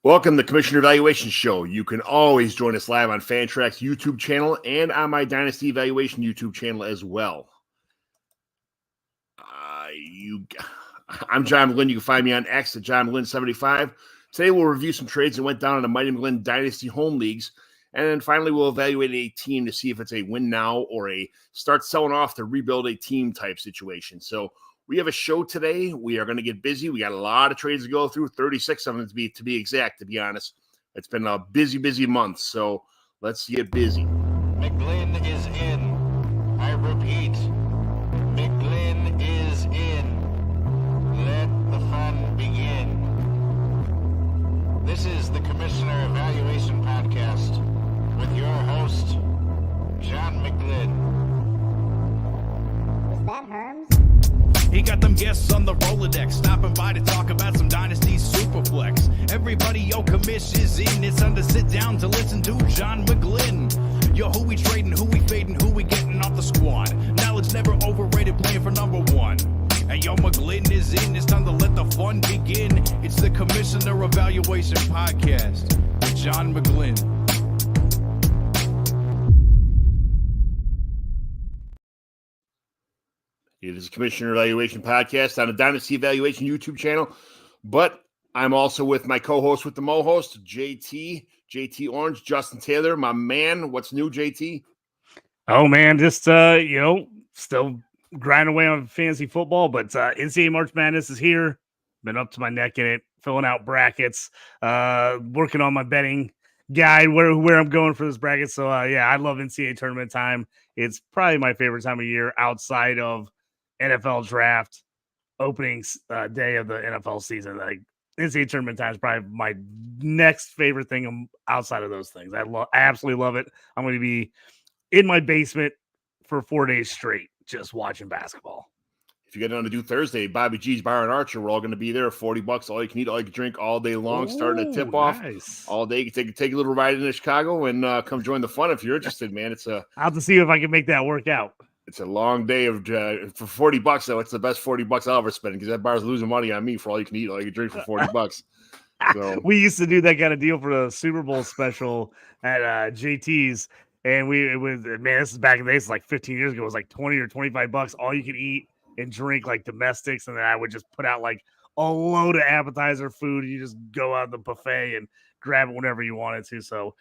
Welcome to the Commissioner Evaluation Show. You can always join us live on Fantrack's YouTube channel and on my Dynasty Evaluation YouTube channel as well. I'm John McGlynn. You can find me on X at John McGlynn75. Today we'll review some trades that went down in the Mighty McGlynn Dynasty Home Leagues. And then finally we'll evaluate a team to see if it's a win now or a start selling off to rebuild a team type situation. So we have a show today. We are going to get busy. We got a lot of trades to go through, 36 of them to be exact, to be honest. It's been a busy month, so let's get busy. McGlynn is in. I repeat, McGlynn is in. Let the fun begin. This is the Commissioner Evaluation Podcast with your host, John McGlynn. Was that Herms? He got them guests on the Rolodex, stopping by to talk about some Dynasty Superflex. Everybody, yo, commish is in. It's time to sit down to listen to John McGlynn. Yo, who we trading, who we fading, who we getting off the squad. Knowledge never overrated, playing for number one. And yo, McGlynn is in. It's time to let the fun begin. It's the Commissioner Evaluation Podcast with John McGlynn. It is a Commissioner Evaluation Podcast on the Dynasty Evaluation YouTube channel, but I'm also with my co-host with the Mo-host, JT Orange, Justin Taylor, my man. What's new, JT? Oh, man, just, still grinding away on fantasy football, but NCAA March Madness is here. Been up to my neck in it, filling out brackets, working on my betting guide, where I'm going for this bracket. So, I love NCAA tournament time. It's probably my favorite time of year outside of NFL draft opening day of the NFL season. Like NCAA tournament time is probably my next favorite thing outside of those things. I absolutely love it. I'm going to be in my basement for 4 days straight, just watching basketball. If you get on to do Thursday, Bobby G's Bar and Archer, we're all going to be there. $40, all you can eat, all you can drink all day long, starting a tip off all day. You can take a little ride into Chicago and come join the fun if you're interested, man. I'll have to see if I can make that work out. It's a long day of for $40 though. It's the best $40 I'll ever spend because that bar's losing money on me for all you can eat, all you can drink for $40. So we used to do that kind of deal for the Super Bowl special at JT's, and this is back in the days, like 15 years ago. It was like $20 or $25, all you could eat and drink like domestics, and then I would just put out like a load of appetizer food. You just go out the buffet and grab it whenever you wanted to. So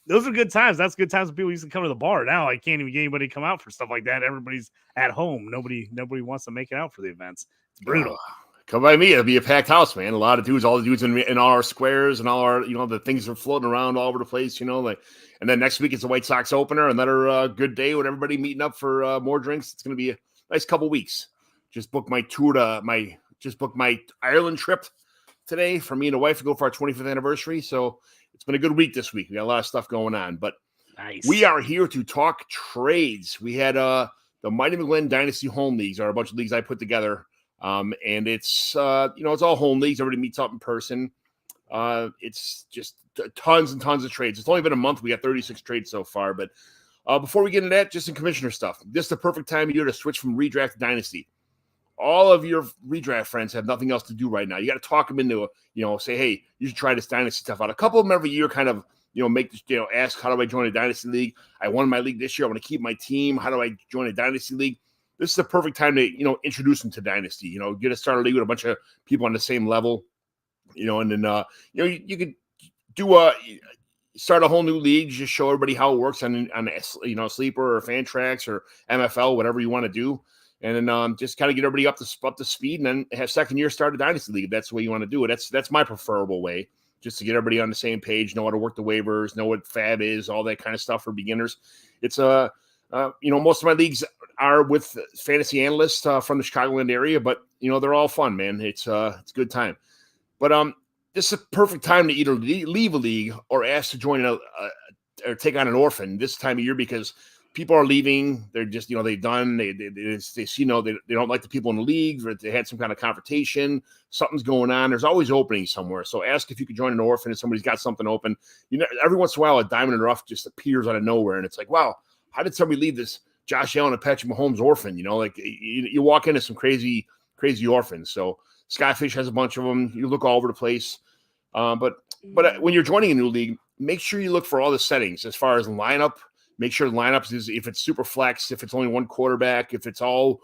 those are good times. That's good times when people used to come to the bar. Now I can't even get anybody to come out for stuff like that. Everybody's at home. Nobody wants to make it out for the events. It's brutal. Come by me. It'll be a packed house, man. A lot of dudes, all the dudes in all our squares and all our, the things are floating around all over the place, and then next week it's the White Sox opener. Another good day with everybody meeting up for more drinks. It's going to be a nice couple weeks. Just booked my my Ireland trip today for me and the wife to go for our 25th anniversary. So it's been a good week this week. We got a lot of stuff going on, but nice. We are here to talk trades. We had the Mighty McGlynn Dynasty Home Leagues are a bunch of leagues I put together. And it's, it's all home leagues. Everybody meets up in person. It's just tons and tons of trades. It's only been a month. We got 36 trades so far, but before we get into that, just some commissioner stuff. This is the perfect time of year to switch from redraft to dynasty. All of your redraft friends have nothing else to do right now. You got to talk them into, say, hey, you should try this dynasty stuff out. A couple of them every year kind of, make this, ask, how do I join a dynasty league? I won my league this year. I want to keep my team. How do I join a dynasty league? This is the perfect time to, introduce them to dynasty, get a starter league with a bunch of people on the same level, and then, you could do start a whole new league, just show everybody how it works on Sleeper or Fantrax or MFL, whatever you want to do. And then just kind of get everybody up to speed, and then have second year start a dynasty league. That's the way you want to do it. That's my preferable way, just to get everybody on the same page, know how to work the waivers, know what fab is, all that kind of stuff for beginners. It's most of my leagues are with fantasy analysts from the Chicagoland area, but they're all fun, man. It's a good time. But this is a perfect time to either leave a league or ask to join or take on an orphan this time of year, because people are leaving. They're just, they don't like the people in the league, or they had some kind of confrontation. Something's going on. There's always openings somewhere. So ask if you could join an orphan if somebody's got something open. Every once in a while, a diamond in the rough just appears out of nowhere. And it's like, wow, how did somebody leave this Josh Allen and Patrick Mahomes orphan? You walk into some crazy orphans. So Skyfish has a bunch of them. You look all over the place. But But when you're joining a new league, make sure you look for all the settings as far as lineup. Make sure the lineups is if it's super flex, if it's only one quarterback, if it's all,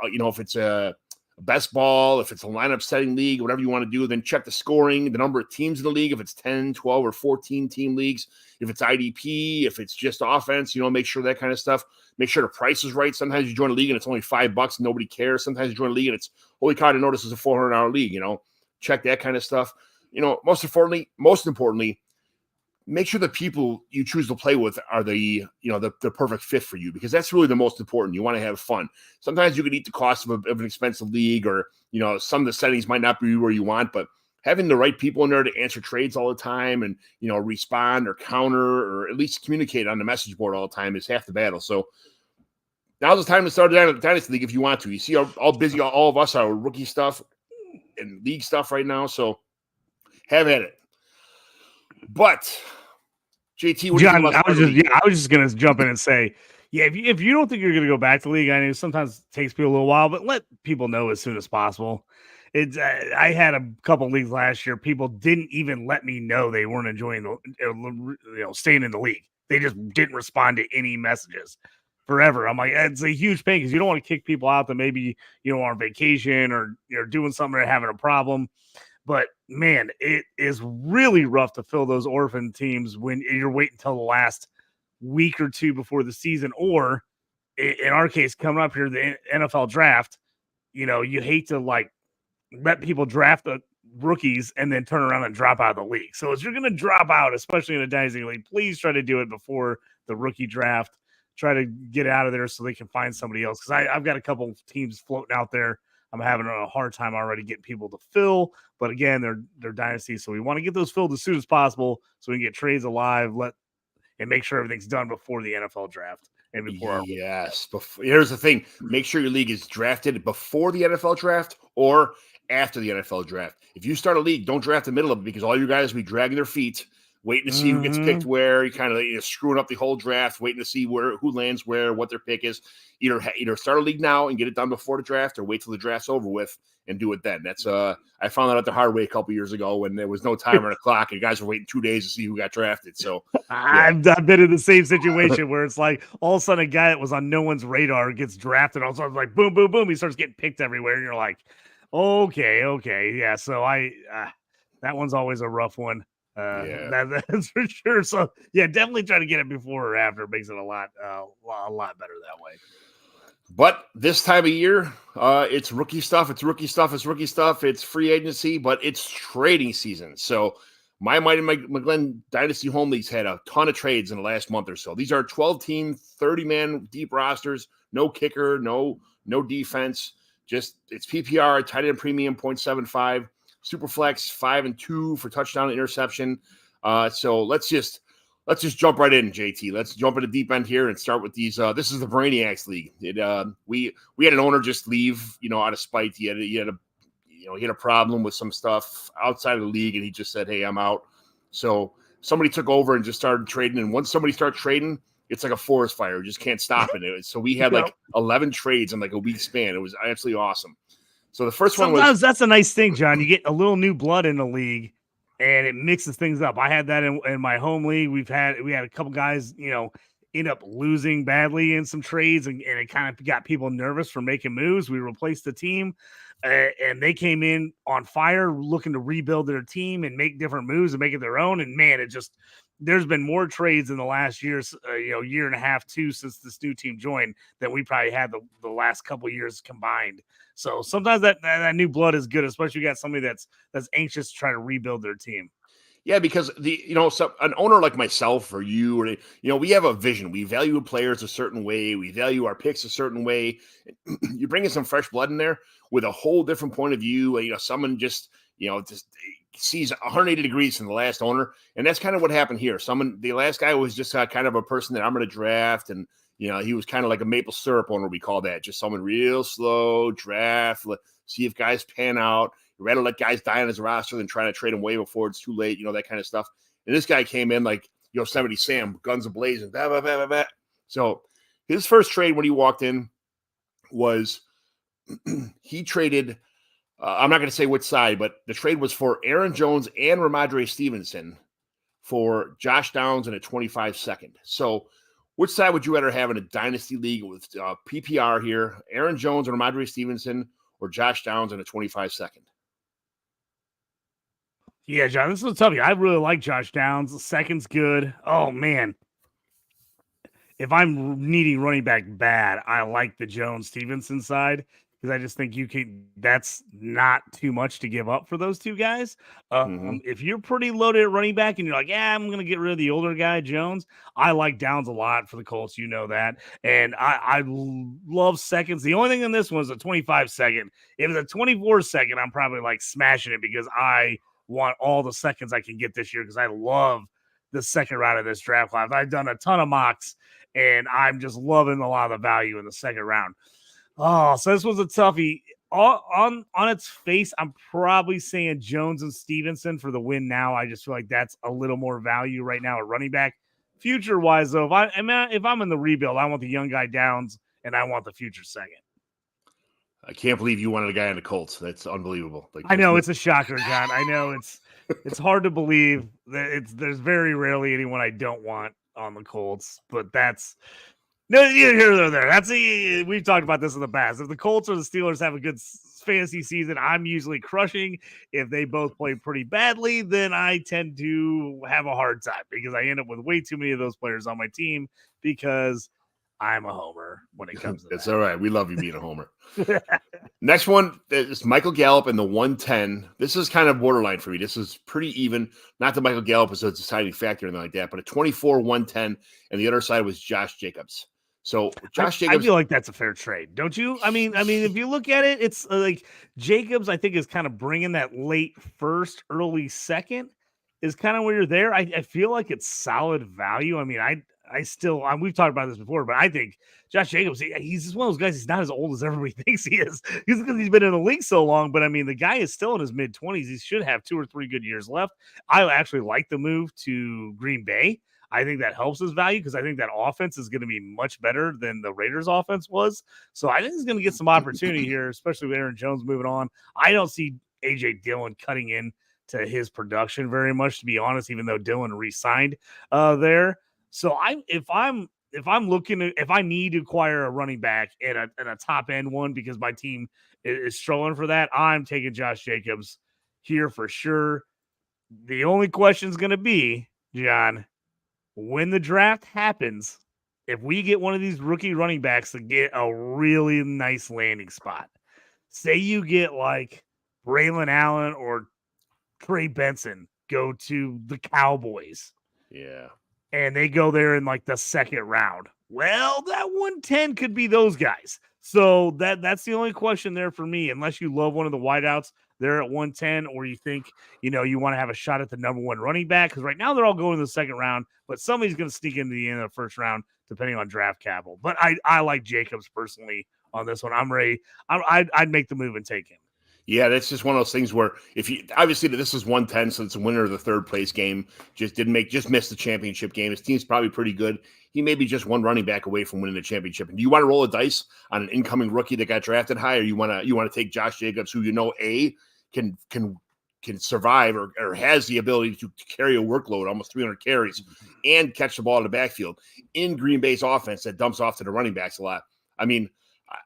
if it's a best ball, if it's a lineup setting league, whatever you want to do, then check the scoring, the number of teams in the league, if it's 10, 12, or 14 team leagues, if it's IDP, if it's just offense, make sure that kind of stuff. Make sure the price is right. Sometimes you join a league and it's only $5 and nobody cares. Sometimes you join a league and it's, holy cow, I didn't notice it's a $400 league, check that kind of stuff. Most importantly, make sure the people you choose to play with are the perfect fit for you, because that's really the most important. You want to have fun. Sometimes you can eat the cost of an expensive league, or, some of the settings might not be where you want, but having the right people in there to answer trades all the time and, respond or counter or at least communicate on the message board all the time is half the battle. So now's the time to start a Dynasty League if you want to. You see how busy all of us are with rookie stuff and league stuff right now. So have at it. But JT, what John, do you think about I was just gonna jump in and say, yeah, if you don't think you're gonna go back to the league, I know sometimes it takes people a little while, but let people know as soon as possible. It's I had a couple leagues last year. People didn't even let me know they weren't enjoying staying in the league. They just didn't respond to any messages forever. I'm like, it's a huge pain because you don't want to kick people out that maybe are on vacation or you're doing something or having a problem. But man, it is really rough to fill those orphan teams when you're waiting until the last week or two before the season, or in our case, coming up here, the NFL draft. You hate to let people draft the rookies and then turn around and drop out of the league. So if you're going to drop out, especially in a Dynasty League, please try to do it before the rookie draft. Try to get out of there so they can find somebody else. Because I've got a couple of teams floating out there. I'm having a hard time already getting people to fill. But again, they're dynasties, so we want to get those filled as soon as possible so we can get trades alive, and make sure everything's done before the NFL draft and before our here's the thing: make sure your league is drafted before the NFL draft or after the NFL draft. If you start a league, don't draft the middle of it, because all you guys will be dragging their feet, waiting to see who gets picked where. You kind of screwing up the whole draft, waiting to see who lands where, what their pick is. Either start a league now and get it done before the draft, or wait till the draft's over with and do it then. That's I found that out the hard way a couple years ago when there was no timer on the clock and guys were waiting 2 days to see who got drafted. So I've been in the same situation where it's like all of a sudden a guy that was on no one's radar gets drafted. All of a sudden, like boom, boom, boom, he starts getting picked everywhere, and you're like, okay, yeah. So that one's always a rough one. That's for sure. So yeah, definitely try to get it before or after. It makes it a lot better that way. But this time of year, it's rookie stuff. It's free agency, but it's trading season. So my Mighty McGlynn Dynasty Home Leagues had a ton of trades in the last month or so. These are 12-team, 30-man deep rosters. No kicker, no defense. Just it's PPR, tight end premium 0.75, super flex 5 and 2 for touchdown and interception. So let's just jump right in, JT. Let's jump in the deep end here and start with these. This is the Brainiacs League. We had an owner just leave, out of spite. He had a problem with some stuff outside of the league, and he just said, "Hey, I'm out." So somebody took over and just started trading. And once somebody starts trading, it's like a forest fire. You just can't stop it. So we had 11 trades in a week span. It was absolutely awesome. So the first one was. Sometimes that's a nice thing, John. You get a little new blood in the league, and it mixes things up. I had that in my home league. We had a couple guys, end up losing badly in some trades, and it kind of got people nervous for making moves. We replaced the team, and they came in on fire, looking to rebuild their team and make different moves and make it their own. And man, there's been more trades in the last year and a half, too, since this new team joined than we probably had the last couple of years combined. So sometimes that new blood is good, especially you got somebody that's anxious to try to rebuild their team. Yeah, because an owner like myself or you, or we have a vision. We value players a certain way. We value our picks a certain way. You bring in some fresh blood in there with a whole different point of view. Someone just sees 180 degrees from the last owner, and that's kind of what happened here. The last guy was just kind of a person that I'm going to draft, and he was kind of like a maple syrup owner, we call that, just someone real slow, draft, see if guys pan out. You'd rather let guys die on his roster than trying to trade them way before it's too late, that kind of stuff. And this guy came in like Yosemite Sam, guns a-blazing, blah, blah, blah, blah, blah. So his first trade when he walked in was he traded I'm not going to say which side, but the trade was for Aaron Jones and Ramondre Stevenson for Josh Downs and a 25-second. So which side would you rather have in a dynasty league with PPR here? Aaron Jones and Ramondre Stevenson or Josh Downs and a 25-second? Yeah, John, this is tough. I really like Josh Downs. The second's good. Oh, man. If I'm needing running back bad, I like the Jones Stevenson side because I just think that's not too much to give up for those two guys. If you're pretty loaded at running back and you're like, yeah, I'm going to get rid of the older guy, Jones, I like Downs a lot for the Colts. You know that. And I love seconds. The only thing in this one is a 25-second. If it's a 24-second, I'm probably like smashing it because I want all the seconds I can get this year because I love the second round of this draft class. I've done a ton of mocks, and I'm just loving a lot of the value in the second round. Oh, so this was a toughie. On its face, I'm probably saying Jones and Stevenson for the win now. I just feel like that's a little more value right now at running back. Future-wise, though, if I'm in the rebuild, I want the young guy Downs, and I want the future second. I can't believe you wanted a guy on the Colts. That's unbelievable. I know it's a shocker, John. I know it's hard to believe that there's very rarely anyone I don't want on the Colts, but that's no here or there. We've talked about this in the past. If the Colts or the Steelers have a good fantasy season, I'm usually crushing. If they both play pretty badly, then I tend to have a hard time because I end up with way too many of those players on my team because I'm a homer when it comes to That's that. all right. We love you being a homer. Next one is Michael Gallup in the 110. This is kind of borderline for me. This is pretty even. Not that Michael Gallup is a deciding factor or anything like that, but a 24-110, and the other side was Josh Jacobs. So Josh Jacobs, I feel like that's a fair trade, don't you? I mean, if you look at it, it's like Jacobs. I think is kind of bringing that late first, early second is kind of where you're there. I feel like it's solid value. I mean, we've talked about this before, but I think Josh Jacobs, he's just one of those guys. He's not as old as everybody thinks he is. He's because he's been in the league so long. But I mean, the guy is still in his mid-20s. He should have 2 or 3 good years left. I actually like the move to Green Bay. I think that helps his value because I think that offense is going to be much better than the Raiders' offense was. So I think he's going to get some opportunity here, especially with Aaron Jones moving on. I don't see A.J. Dillon cutting in to his production very much, to be honest, even though Dillon re-signed there. So if I need to acquire a running back and a top end one because my team is struggling for that, I'm taking Josh Jacobs here for sure. The only question is going to be, John, when the draft happens, if we get one of these rookie running backs to get a really nice landing spot, say you get like Braylon Allen or Trey Benson go to the Cowboys. yeah. And they go there in like the second round. Well, that 110 could be those guys. So that's the only question there for me, unless you love one of the wideouts there at 110, or you think, you want to have a shot at the number one running back. Because right now they're all going to the second round, but somebody's going to sneak into the end of the first round, depending on draft capital. But I like Jacobs personally on this one. I'm ready. I'd make the move and take him. Yeah, that's just one of those things where obviously this is 110, so it's a winner of the third place game. Just missed the championship game. His team's probably pretty good. He may be just one running back away from winning the championship. And do you want to roll a dice on an incoming rookie that got drafted high, or you want to take Josh Jacobs, who can survive or has the ability to carry a workload, almost 300 carries, and catch the ball in the backfield in Green Bay's offense that dumps off to the running backs a lot. I mean,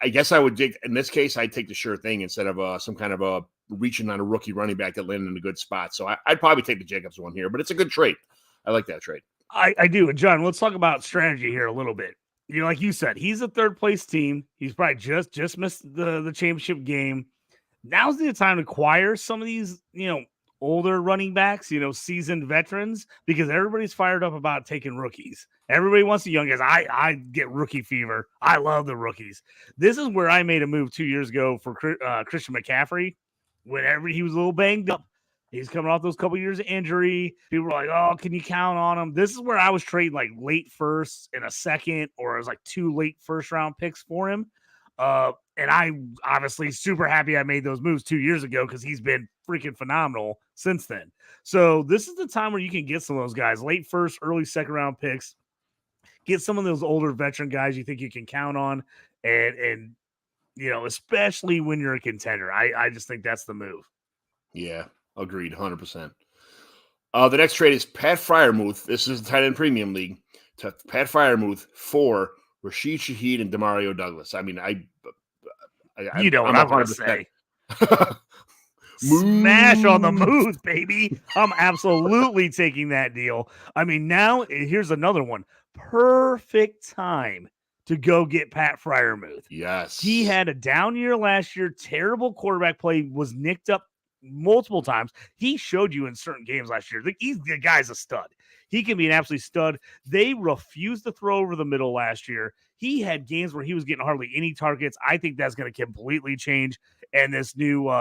I guess I would in this case, I'd take the sure thing instead of some kind of a reaching on a rookie running back that landed in a good spot. So I'd probably take the Jacobs one here, but it's a good trade. I like that trade. I do. And John, let's talk about strategy here a little bit. Like you said, he's a third place team. He's probably just missed the championship game. Now's the time to acquire some of these, older running backs, seasoned veterans, because everybody's fired up about taking rookies. Everybody wants the young guys. I get rookie fever. I love the rookies. This is where I made a move 2 years ago for Christian McCaffrey. Whenever he was a little banged up, he's coming off those couple years of injury. People were like, oh, can you count on him? This is where I was trading like late first and a second, or it was like 2 late first round picks for him. And I obviously super happy I made those moves 2 years ago because he's been freaking phenomenal since then. So this is the time where you can get some of those guys, late first, early second round picks, get some of those older veteran guys you think you can count on and especially when you're a contender. I just think that's the move. Yeah, agreed, 100%. The next trade is Pat Fryermuth. This is the tight end premium league. To Pat Fryermuth for Rashid Shaheed and Demario Douglas. I mean, I'm what I'm going to say. Move. Smash on the move, baby. I'm absolutely taking that deal. I mean, now here's another one. Perfect time to go get Pat Fryermuth. Yes. He had a down year last year. Terrible quarterback play, was nicked up multiple times. He showed you in certain games last year. The guy's a stud. He can be an absolute stud. They refused to throw over the middle last year. He had games where he was getting hardly any targets. I think that's going to completely change. And this new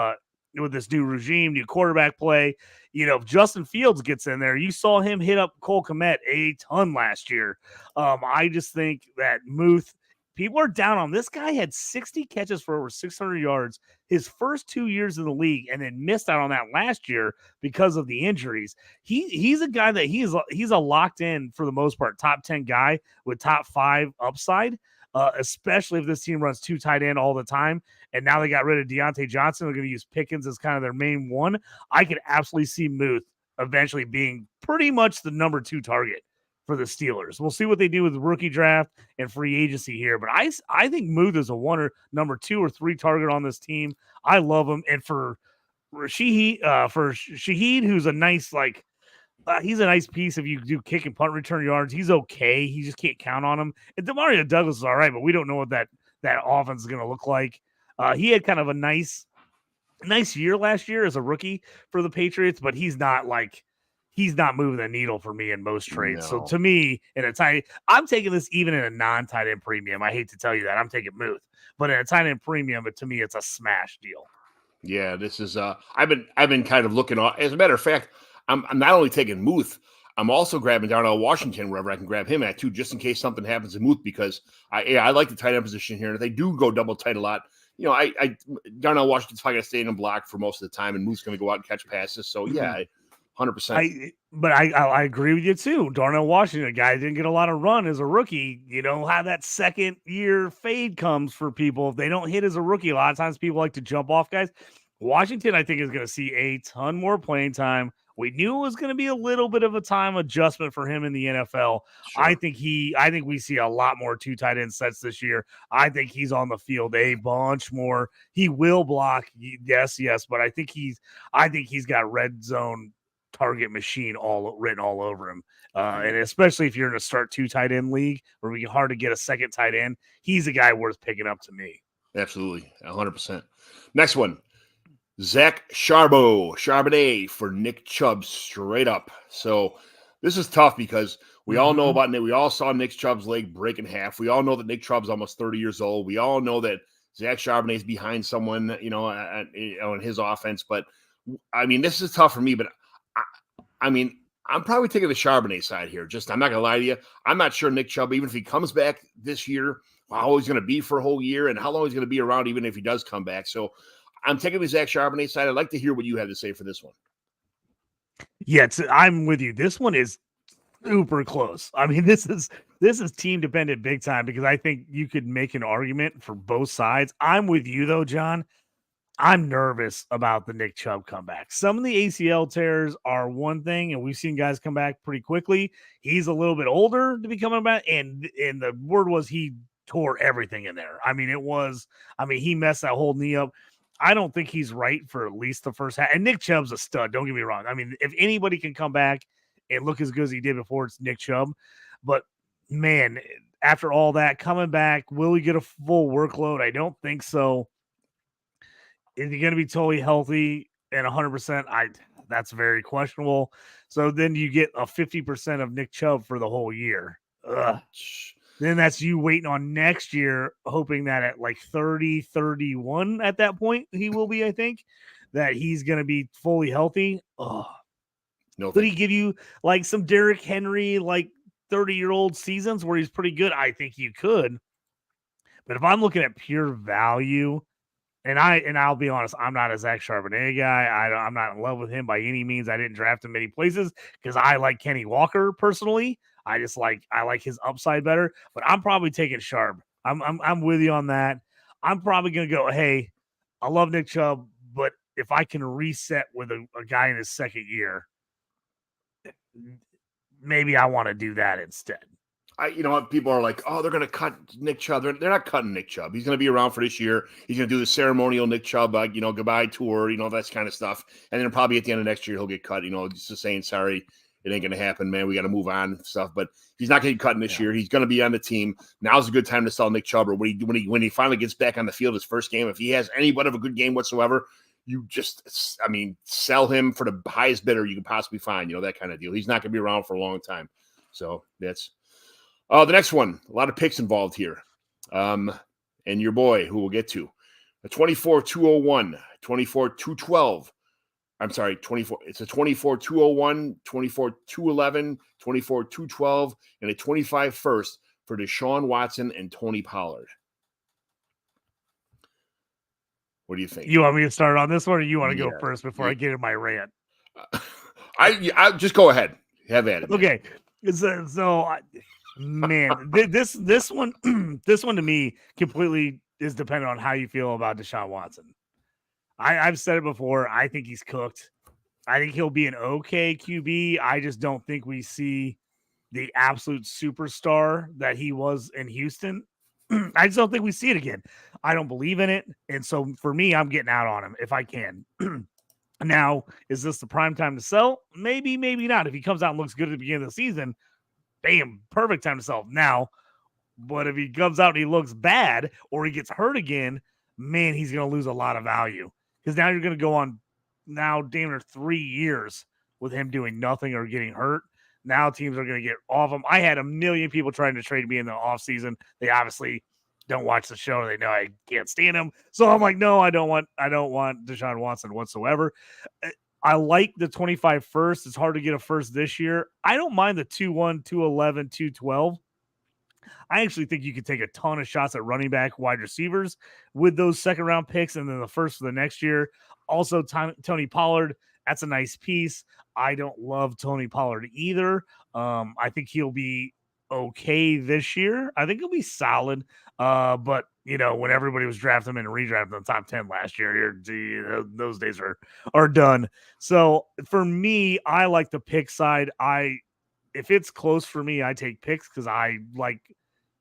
with this new regime, new quarterback play, if Justin Fields gets in there, you saw him hit up Cole Kmet a ton last year. I just think that Muth, people are down on this guy. Had 60 catches for over 600 yards his first 2 years in the league, and then missed out on that last year because of the injuries. He's a guy that he's a locked in, for the most part, top 10 guy with top 5 upside. Especially if this team runs 2 tight end all the time. And now they got rid of Deontay Johnson. They're going to use Pickens as kind of their main one. I could absolutely see Muth eventually being pretty much the number 2 target for the Steelers. We'll see what they do with the rookie draft and free agency here. But I think Muth is a number 2 or 3 target on this team. I love him. And for Shaheed, who's a nice, he's a nice piece if you do kick and punt return yards. He's okay. He just can't count on him. And Demario Douglas is all right, but we don't know what that offense is going to look like. He had kind of a nice year last year as a rookie for the Patriots, but he's not moving the needle for me in most trades. No. So to me, I'm taking this even in a non-tight end premium. I hate to tell you that. I'm taking Muth. But in a tight end premium, to me, it's a smash deal. Yeah, this is I've been kind of looking on. As a matter of fact, I'm not only taking Muth, I'm also grabbing Darnell Washington wherever I can grab him at too, just in case something happens to Muth, because I like the tight end position here. They do go double tight a lot. Darnell Washington's probably going to stay in and block for most of the time, and Muth's going to go out and catch passes. So yeah, 100%. But I agree with you too. Darnell Washington, a guy didn't get a lot of run as a rookie. You know how that second year fade comes for people. If they don't hit as a rookie, a lot of times people like to jump off guys. Washington, I think, is going to see a ton more playing time. We knew it was going to be a little bit of a time adjustment for him in the NFL. Sure. I think we see a lot more 2 tight end sets this year. I think he's on the field a bunch more. He will block, yes, but I think he's got red zone target machine written all over him. And especially if you're in a start 2 tight end league where we can hard to get a second tight end, he's a guy worth picking up to me. Absolutely, 100%. Next one. Zach Charbonnet for Nick Chubb, straight up. So this is tough because we all know about Nick. We all saw Nick Chubb's leg break in half. We all know that Nick Chubb's almost 30 years old. We all know that Zach Charbonnet's behind someone, on his offense. But I mean, this is tough for me. But I'm probably taking the Charbonnet side here. I'm not gonna lie to you. I'm not sure Nick Chubb, even if he comes back this year, how he's going to be for a whole year and how long he's going to be around, even if he does come back. So I'm taking the Zach Charbonnet side. I'd like to hear what you have to say for this one. Yeah, I'm with you. This one is super close. I mean, this is team dependent big time, because I think you could make an argument for both sides. I'm with you though, John. I'm nervous about the Nick Chubb comeback. Some of the ACL tears are one thing, and we've seen guys come back pretty quickly. He's a little bit older to be coming back, and the word was he tore everything in there. He messed that whole knee up. I don't think he's right for at least the first half. And Nick Chubb's a stud. Don't get me wrong. I mean, if anybody can come back and look as good as he did before, it's Nick Chubb. But, man, after all that, coming back, will he get a full workload? I don't think so. Is he going to be totally healthy and 100%? That's very questionable. So then you get a 50% of Nick Chubb for the whole year. Ugh. Then that's you waiting on next year, hoping that at like 30, 31 at that point, he will be, I think, that he's going to be fully healthy. Oh, no. Could he give you like some Derrick Henry, like 30-year-old seasons where he's pretty good? I think you could. But if I'm looking at pure value, and I'll be honest, I'm not a Zach Charbonnet guy. I'm not in love with him by any means. I didn't draft him many places because I like Kenny Walker personally. I like his upside better, but I'm probably taking Sharp. I'm with you on that. I'm probably going to go, hey, I love Nick Chubb, but if I can reset with a guy in his second year, maybe I want to do that instead. People are like, oh, they're going to cut Nick Chubb. They're not cutting Nick Chubb. He's going to be around for this year. He's going to do the ceremonial Nick Chubb, goodbye tour, that kind of stuff. And then probably at the end of next year, he'll get cut, just saying, sorry, it ain't going to happen, man. We got to move on and stuff. But he's not going to get cut this year. He's going to be on the team. Now's a good time to sell Nick Chubb. Or when he finally gets back on the field, his first game, if he has any but of a good game whatsoever, sell him for the highest bidder you can possibly find, that kind of deal. He's not going to be around for a long time. So that's the next one. A lot of picks involved here. And your boy, who we'll get to, a 24-201, 24-212. I'm sorry, 24. It's a 24-201, 24-211, 24-212, and a 25 first for Deshaun Watson and Tony Pollard. What do you think? You want me to start on this one, or you want to go first before I get in my rant? I just go ahead. Have at it. Okay. Man, this one to me completely is dependent on how you feel about Deshaun Watson. I've said it before. I think he's cooked. I think he'll be an okay QB. I just don't think we see the absolute superstar that he was in Houston. I just don't think we see it again. I don't believe in it. And so for me, I'm getting out on him if I can. Now, is this the prime time to sell? Maybe, maybe not. If he comes out and looks good at the beginning of the season, bam, perfect time to sell now. But if he comes out and he looks bad or he gets hurt again, man, he's going to lose a lot of value. Because now you're going to go on now damn near 3 years with him doing nothing or getting hurt. Now teams are going to get off him. I had a million people trying to trade me in the offseason. They obviously don't watch the show. They know I can't stand him. So I'm like, no, I don't want Deshaun Watson whatsoever. I like the 25 first. It's hard to get a first this year. I don't mind the 2-1, 2-11, 2-12. I actually think you could take a ton of shots at running back, wide receivers with those second round picks, and then the first for the next year. Also, Tony Pollard, that's a nice piece. I don't love Tony Pollard either. I think he'll be okay this year. I think he'll be solid. But when everybody was drafting him and redrafting the top 10 last year, those days are done. So for me, I like the pick side. If it's close for me, I take picks because I like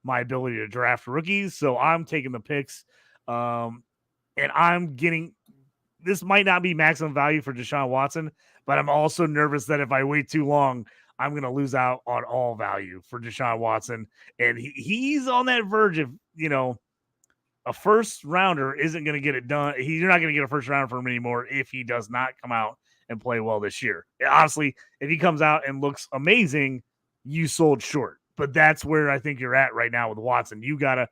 my ability to draft rookies. So I'm taking the picks. And I'm getting this might not be maximum value for Deshaun Watson, but I'm also nervous that if I wait too long, I'm going to lose out on all value for Deshaun Watson. And he's on that verge of, a first rounder isn't going to get it done. You're not going to get a first rounder from him anymore if he does not come out and play well this year. Honestly, if he comes out and looks amazing, you sold short. But that's where I think you're at right now with Watson. You gotta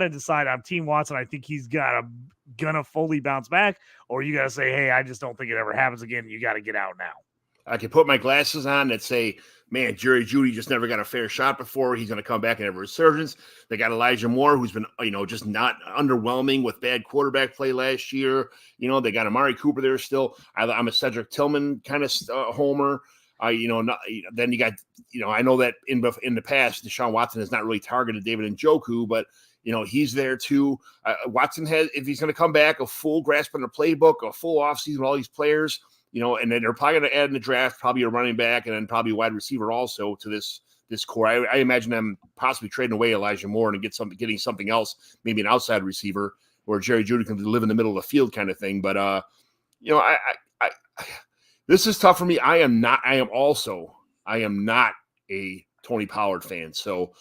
decide. I'm Team Watson. I think he's gonna fully bounce back, or you gotta say, hey, I just don't think it ever happens again. You got to get out now. I can put my glasses on that say, man, Jerry Jeudy just never got a fair shot before. He's going to come back and have a resurgence. They got Elijah Moore, who's been, just not underwhelming with bad quarterback play last year. They got Amari Cooper there still. I'm a Cedric Tillman kind of homer. Then you got, I know that in the past, Deshaun Watson has not really targeted David Njoku, but he's there too. Watson has, if he's going to come back, a full grasp on the playbook, a full offseason with all these players. And then they're probably going to add in the draft, probably a running back and then probably a wide receiver also to this core. I imagine them possibly trading away Elijah Moore and getting something else, maybe an outside receiver where Jerry Jeudy can live in the middle of the field kind of thing. But, this is tough for me. I am not a Tony Pollard fan. So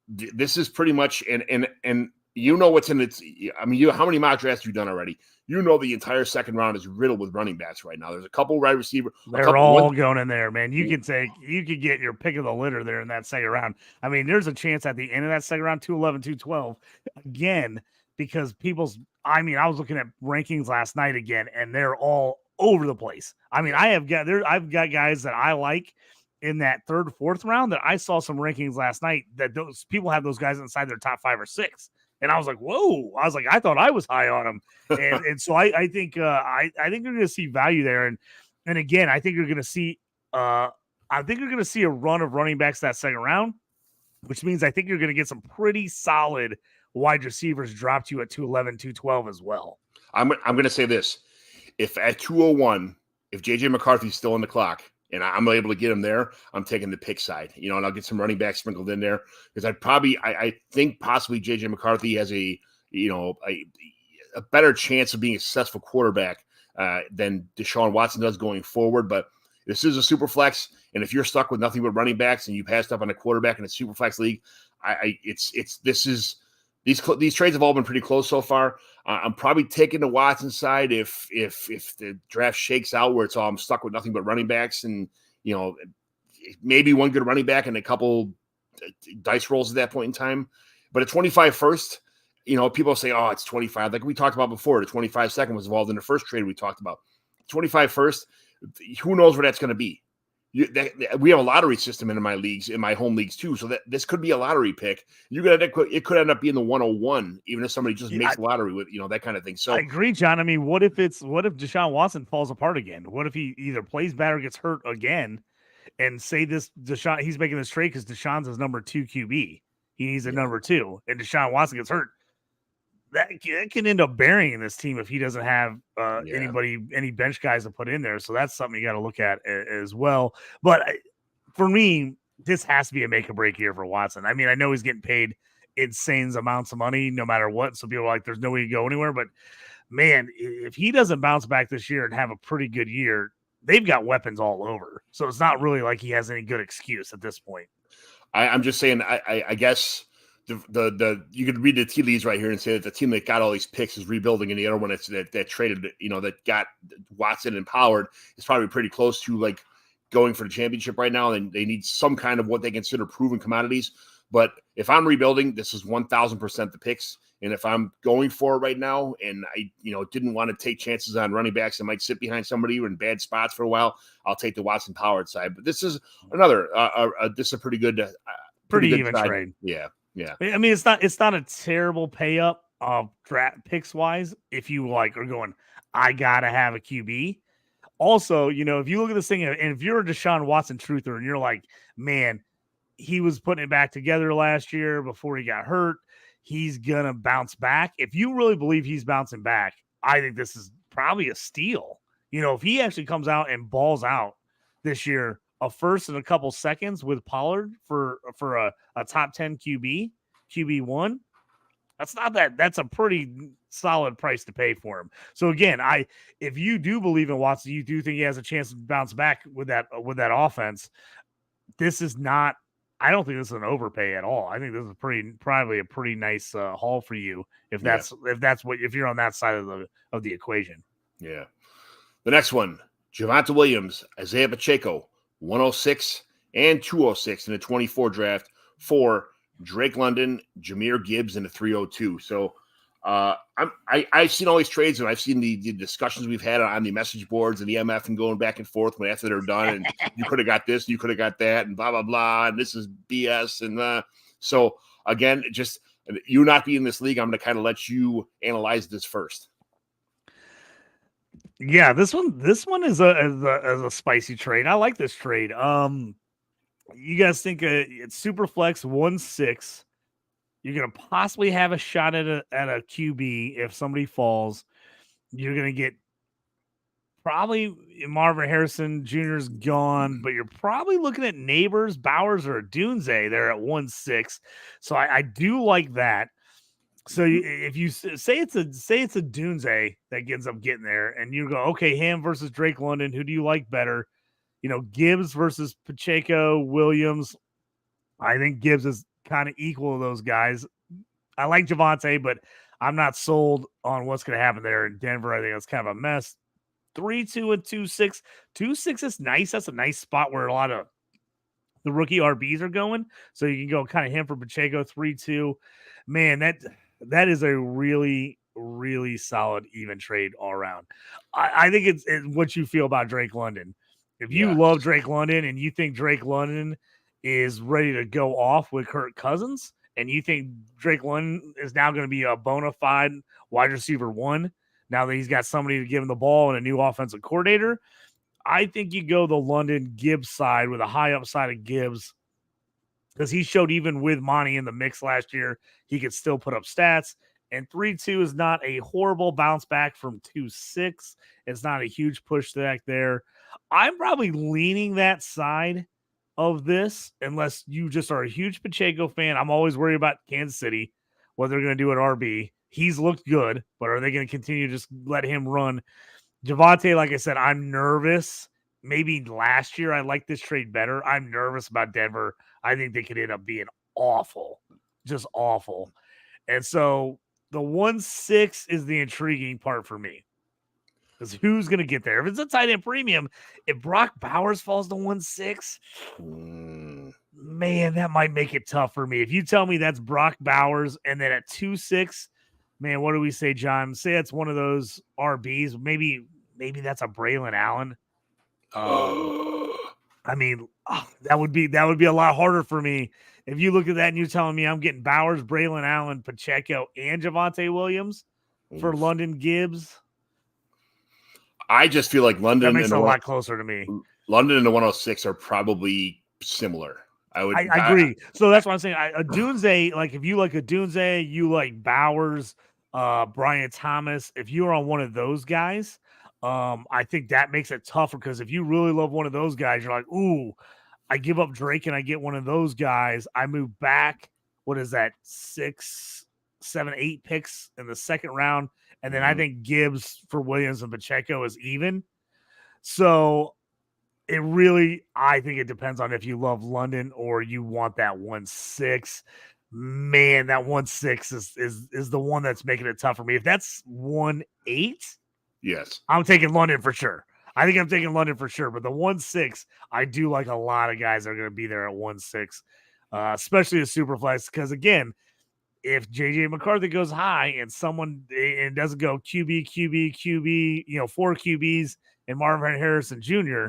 this is pretty much, and what's in it. I mean, how many mock drafts have you done already? The entire second round is riddled with running backs right now. There's a couple wide receiver. They're all going in there, man. You could get your pick of the litter there in that second round. I mean, there's a chance at the end of that second round, 211, 212 again, because I was looking at rankings last night again, and they're all over the place. I mean, I've got guys that I like in that third, fourth round that I saw some rankings last night that those people have those guys inside their top 5 or 6. And I was like, whoa, I thought I was high on him. And so I think I think you're going to see value there. And again, I think you're going to see a run of running backs that second round, which means I think you're going to get some pretty solid wide receivers dropped you at 211, 212 as well. I'm going to say this. If at 201, if J.J. McCarthy's still on the clock and I'm able to get him there, I'm taking the pick side, and I'll get some running back sprinkled in there because I think possibly J.J. McCarthy has a better chance of being a successful quarterback than Deshaun Watson does going forward. But this is a super flex, and if you're stuck with nothing but running backs and you passed up on a quarterback in a super flex league, these trades have all been pretty close so far. I'm probably taking the Watson side if the draft shakes out where I'm stuck with nothing but running backs and maybe one good running back and a couple dice rolls at that point in time. But at 25 first, people say, oh, it's 25. Like we talked about before, the 25 second was involved in the first trade we talked about. 25 first, who knows where that's going to be? We have a lottery system in my leagues, in my home leagues too. So that this could be a lottery pick. It could end up being the 101, even if somebody just makes the lottery with that kind of thing. So I agree, John. I mean, what if Deshaun Watson falls apart again? What if he either plays bad or gets hurt again? And say this Deshaun, he's making this trade because Deshaun's his number 2 QB. He needs a number 2, and Deshaun Watson gets hurt. That can end up burying this team if he doesn't have any bench guys to put in there. So that's something you got to look at as well. But for me, this has to be a make or break year for Watson. I mean, I know he's getting paid insane amounts of money no matter what. So people are like, there's no way to go anywhere. But man, if he doesn't bounce back this year and have a pretty good year, they've got weapons all over. So it's not really like he has any good excuse at this point. I'm just saying, I guess the you could read the tea leaves right here and say that the team that got all these picks is rebuilding, and the other one that traded, that got Watson and Pollard is probably pretty close to like going for the championship right now. And they need some kind of what they consider proven commodities. But if I'm rebuilding, this is 1,000% the picks. And if I'm going for it right now, and I didn't want to take chances on running backs that might sit behind somebody or in bad spots for a while, I'll take the Watson Pollard side. But this is another this is a pretty good, pretty good even side. trade. Yeah. I mean, it's not a terrible pay up draft picks wise. If you are going, I gotta have a QB. Also, if you look at this thing, and if you're a Deshaun Watson truther, and you're like, man, he was putting it back together last year before he got hurt. He's going to bounce back. If you really believe he's bouncing back, I think this is probably a steal. If he actually comes out and balls out this year, a first and a couple seconds with Pollard for a top 10 QB1, that's a pretty solid price to pay for him. So again, if you do believe in Watson, you do think he has a chance to bounce back with that offense. This is not, I don't think this is an overpay at all. I think this is probably a pretty nice haul for you if you're on that side of the equation. Yeah. The next one, Javonte Williams, Isaiah Pacheco, 106 and 206 in the 24 draft for Drake London, Jahmyr Gibbs in the 302. So I've seen all these trades, and I've seen the discussions we've had on the message boards and the MF and going back and forth after they're done. And you could have got this, you could have got that, and blah, blah, blah. And this is BS. And so again, just you not being in this league, I'm going to kind of let you analyze this first. Yeah, this one is a spicy trade. I like this trade. You guys think it's super flex 1-6. You're going to possibly have a shot at a QB if somebody falls. You're going to get probably Marvin Harrison Jr.'s gone, but you're probably looking at Neighbors, Bowers, or a Dunze there at 1-6. So I do like that. So if you say it's a Dunze that ends up getting there, and you go, okay, him versus Drake London, who do you like better? Gibbs versus Pacheco, Williams. I think Gibbs is kind of equal to those guys. I like Javonte, but I'm not sold on what's going to happen there in Denver. I think it's kind of a mess. 3-2 and 2-6. 2-6 is nice. That's a nice spot where a lot of the rookie RBs are going. So you can go kind of him for Pacheco, 3-2. Man, that is a really, really solid even trade all around. I think it's what you feel about Drake London. If you love Drake London and you think Drake London is ready to go off with Kirk Cousins, and you think Drake London is now going to be a bona fide wide receiver 1, now that he's got somebody to give him the ball and a new offensive coordinator, I think you go the London Gibbs side with a high upside of Gibbs because he showed even with Monty in the mix last year, he could still put up stats. And 3-2 is not a horrible bounce back from 2-6. It's not a huge push back there. I'm probably leaning that side of this, unless you just are a huge Pacheco fan. I'm always worried about Kansas City, what they're going to do at RB. He's looked good, but are they going to continue to just let him run? Javonte, like I said, I'm nervous. Maybe last year I liked this trade better. I'm nervous about Denver. I think they could end up being awful, just awful. And so the 1-6 is the intriguing part for me. Because who's going to get there? If it's a tight end premium, if Brock Bowers falls to 1-6, man, that might make it tough for me. If you tell me that's Brock Bowers and then at 2-6, man, what do we say, John? Say it's one of those RBs. Maybe that's a Braylon Allen. I mean, that would be a lot harder for me. If you look at that and you're telling me I'm getting Bowers, Braylon Allen, Pacheco, and Javonte Williams for London Gibbs. I just feel like London that makes it a lot closer to me. London and the 106 are probably similar. I agree. So that's what I'm saying. A Dunze, like if you like a Dunze, you like Bowers, Brian Thomas. If you're on one of those guys, I think that makes it tougher because if you really love one of those guys, you're like, ooh, I give up Drake and I get one of those guys. I move back. What is that? 6, 7, 8 picks in the second round. And then I think Gibbs for Williams and Pacheco is even. So I think it depends on if you love London or you want that 1-6. Man, that 1-6 is the one that's making it tough for me. If that's 1-8, yes, I'm taking London for sure. I think I'm taking London for sure. But the 1-6, I do like a lot of guys that are going to be there at 1-6, especially the Superflex. Because again, if JJ McCarthy goes high and someone and doesn't go QB, 4 QBs and Marvin Harrison Jr.,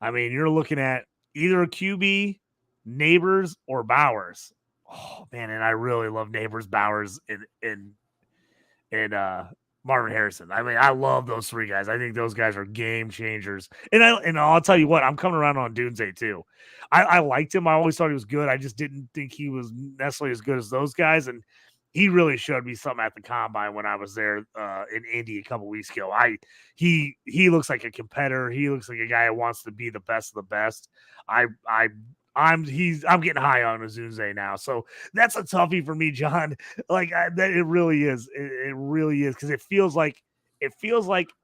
I mean, you're looking at either a QB, Neighbors, or Bowers. Oh man, and I really love Neighbors, Bowers, and Marvin Harrison. I mean, I love those 3 guys. I think those guys are game changers. And I'll tell you what, I'm coming around on Dunze too. I liked him. I always thought he was good. I just didn't think he was necessarily as good as those guys. And he really showed me something at the combine when I was there in Indy a couple weeks ago. He looks like a competitor. He looks like a guy who wants to be the best of the best. I'm getting high on Azunze now, so that's a toughie for me, John. Like it really is. It really is because it feels like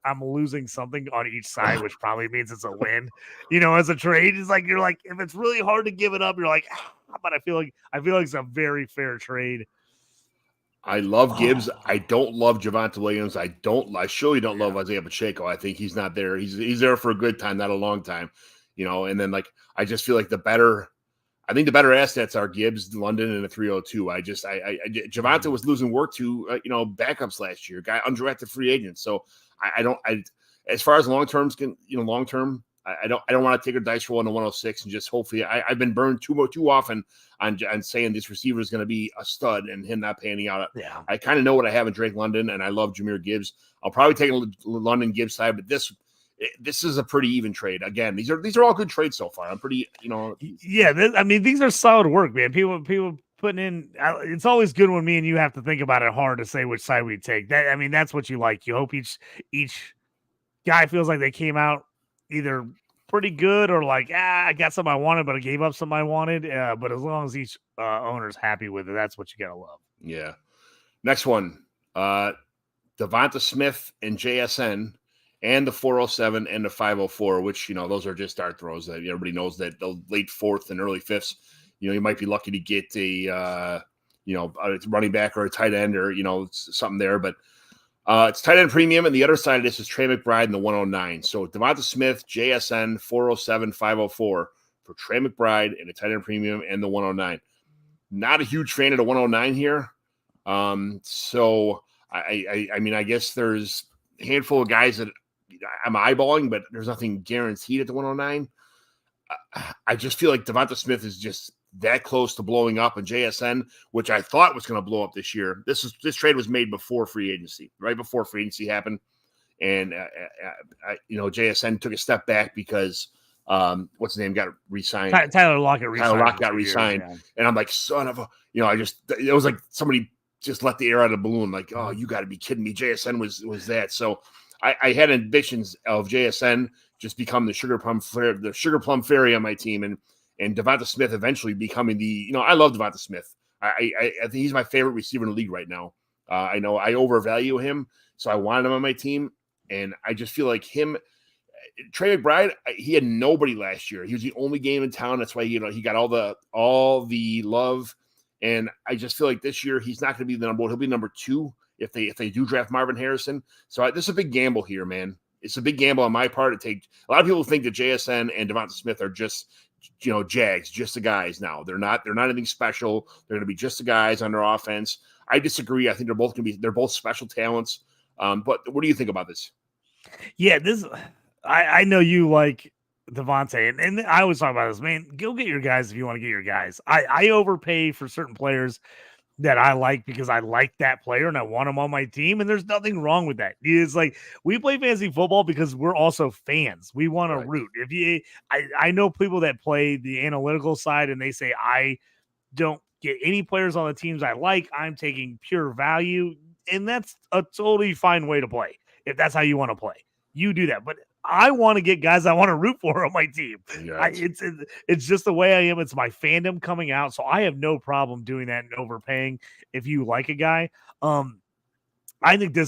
I'm losing something on each side, which probably means it's a win. As a trade, it's like you're like if it's really hard to give it up, you're like, but I feel like it's a very fair trade. I love Gibbs. I don't love Javonte Williams. I surely don't love Isaiah Pacheco. I think he's not there. He's there for a good time, not a long time. And then I just feel like the better assets are Gibbs, London, and a 302. Javonte was losing work to backups last year, guy undrafted free agent. So as far as long term, I don't want to take a dice roll on the 106 and just hopefully I've been burned too often on saying this receiver is going to be a stud and him not panning out. Yeah. I kind of know what I have in Drake London and I love Jahmyr Gibbs. I'll probably take a London Gibbs side, but this is a pretty even trade. Again, these are all good trades so far. I'm pretty, Yeah, these are solid work, man. People putting in. It's always good when me and you have to think about it hard to say which side we take. That's what you like. You hope each guy feels like they came out either pretty good or like, I got something I wanted, but I gave up something I wanted. But as long as each owner's happy with it, that's what you gotta love. Yeah. Next one, Devonta Smith and JSN. And the 407 and the 504, which, those are just dart throws that everybody knows that the late 4th and early 5ths, you might be lucky to get a running back or a tight end or, something there. But it's tight end premium. And the other side of this is Trey McBride and the 109. So Devonta Smith, JSN, 407, 504 for Trey McBride and the tight end premium and the 109. Not a huge fan of the 109 here. So I guess there's a handful of guys that I'm eyeballing, but there's nothing guaranteed at the 109. I just feel like Devonta Smith is just that close to blowing up, and JSN, which I thought was going to blow up this year. This trade was made before free agency, right before free agency happened, and JSN took a step back because what's his name got re-signed. Tyler Lockett re-signed. Tyler Lockett got re-signed, and I'm like, son of a, it was like somebody just let the air out of the balloon. Like, oh, you got to be kidding me. JSN was that. So I had ambitions of JSN just become the sugar plum fairy on my team, and Devonta Smith eventually becoming the, I love Devonta Smith. I think he's my favorite receiver in the league right now. I know I overvalue him, so I wanted him on my team, and I just feel like him. Trey McBride, he had nobody last year. He was the only game in town. That's why he got all the love, and I just feel like this year he's not going to be the number one. He'll be number 2 if they do draft Marvin Harrison. So this is a big gamble here, man. It's a big gamble on my part to take. A lot of people think that JSN and Devonta Smith are just Jags, just the guys now. They're not anything special. They're going to be just the guys on their offense. I disagree. I think they're both special talents. But what do you think about this? Yeah, I know you like Devontae, and I always talk about this, man. Go get your guys if you want to get your guys. I overpay for certain players that I like because I like that player and I want him on my team, and there's nothing wrong with that. It's like we play fantasy football because we're also fans. We want to root. I know people that play the analytical side and they say I don't get any players on the teams I like. I'm taking pure value, and that's a totally fine way to play. If that's how you want to play, you do that. But I want to get guys I want to root for on my team. Yes. It's just the way I am. It's my fandom coming out. So I have no problem doing that and overpaying if you like a guy. I think I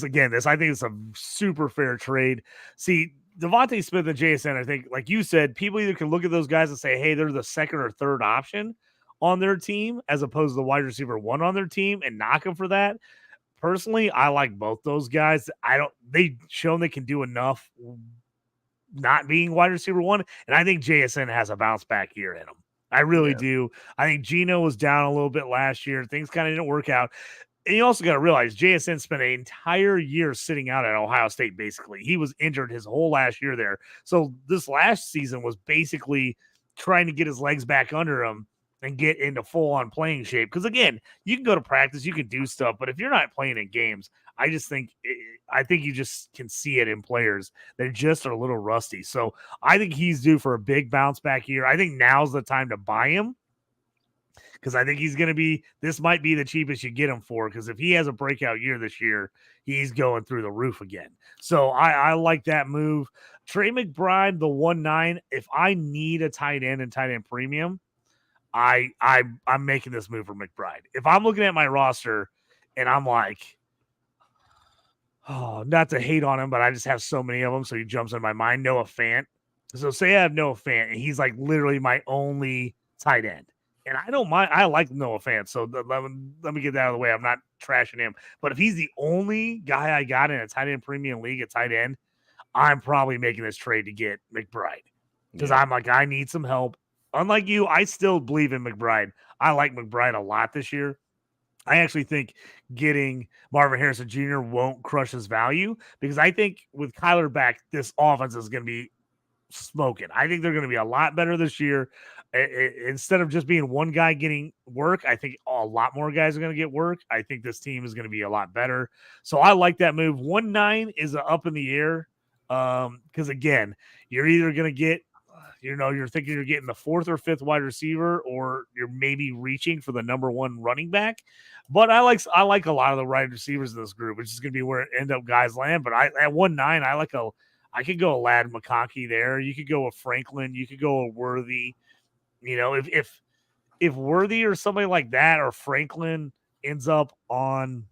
think it's a super fair trade. See, Devontae Smith and JSN, I think, like you said, people either can look at those guys and say, hey, they're the second or third option on their team, as opposed to the wide receiver 1 on their team, and knock them for that. Personally, I like both those guys. They've shown they can do enough not being wide receiver 1, and I think JSN has a bounce back year in him. I really do. I think Geno was down a little bit last year. Things kind of didn't work out. And you also got to realize JSN spent an entire year sitting out at Ohio State, basically. He was injured his whole last year there. So this last season was basically trying to get his legs back under him and get into full-on playing shape. Because, again, you can go to practice, you can do stuff, but if you're not playing in games, I think you just can see it in players. They just are a little rusty. So I think he's due for a big bounce-back year. I think now's the time to buy him because I think he's going to be – this might be the cheapest you get him for, because if he has a breakout year this year, he's going through the roof again. So I like that move. Trey McBride, the 1.9, if I need a tight end and tight end premium – I'm making this move for McBride. If I'm looking at my roster and I'm like, oh, not to hate on him, but I just have so many of them, so he jumps in my mind. Noah Fant. So say I have Noah Fant, and he's like literally my only tight end. And I don't mind. I like Noah Fant, so let me get that out of the way. I'm not trashing him. But if he's the only guy I got in a tight end premium league at tight end, I'm probably making this trade to get McBride. Because I'm like, I need some help. Unlike you, I still believe in McBride. I like McBride a lot this year. I actually think getting Marvin Harrison Jr. won't crush his value, because I think with Kyler back, this offense is going to be smoking. I think they're going to be a lot better this year. Instead of just being one guy getting work, I think a lot more guys are going to get work. I think this team is going to be a lot better. So I like that move. 1.9 is up in the air because, again, you're either going to get, you're thinking you're getting the 4th or 5th wide receiver, or you're maybe reaching for the number 1 running back. But I like a lot of the wide receivers in this group, which is going to be where end up guys land. But at 1.9, I could go a Lad McConkey there. You could go a Franklin. You could go a Worthy. If Worthy or somebody like that or Franklin ends up on,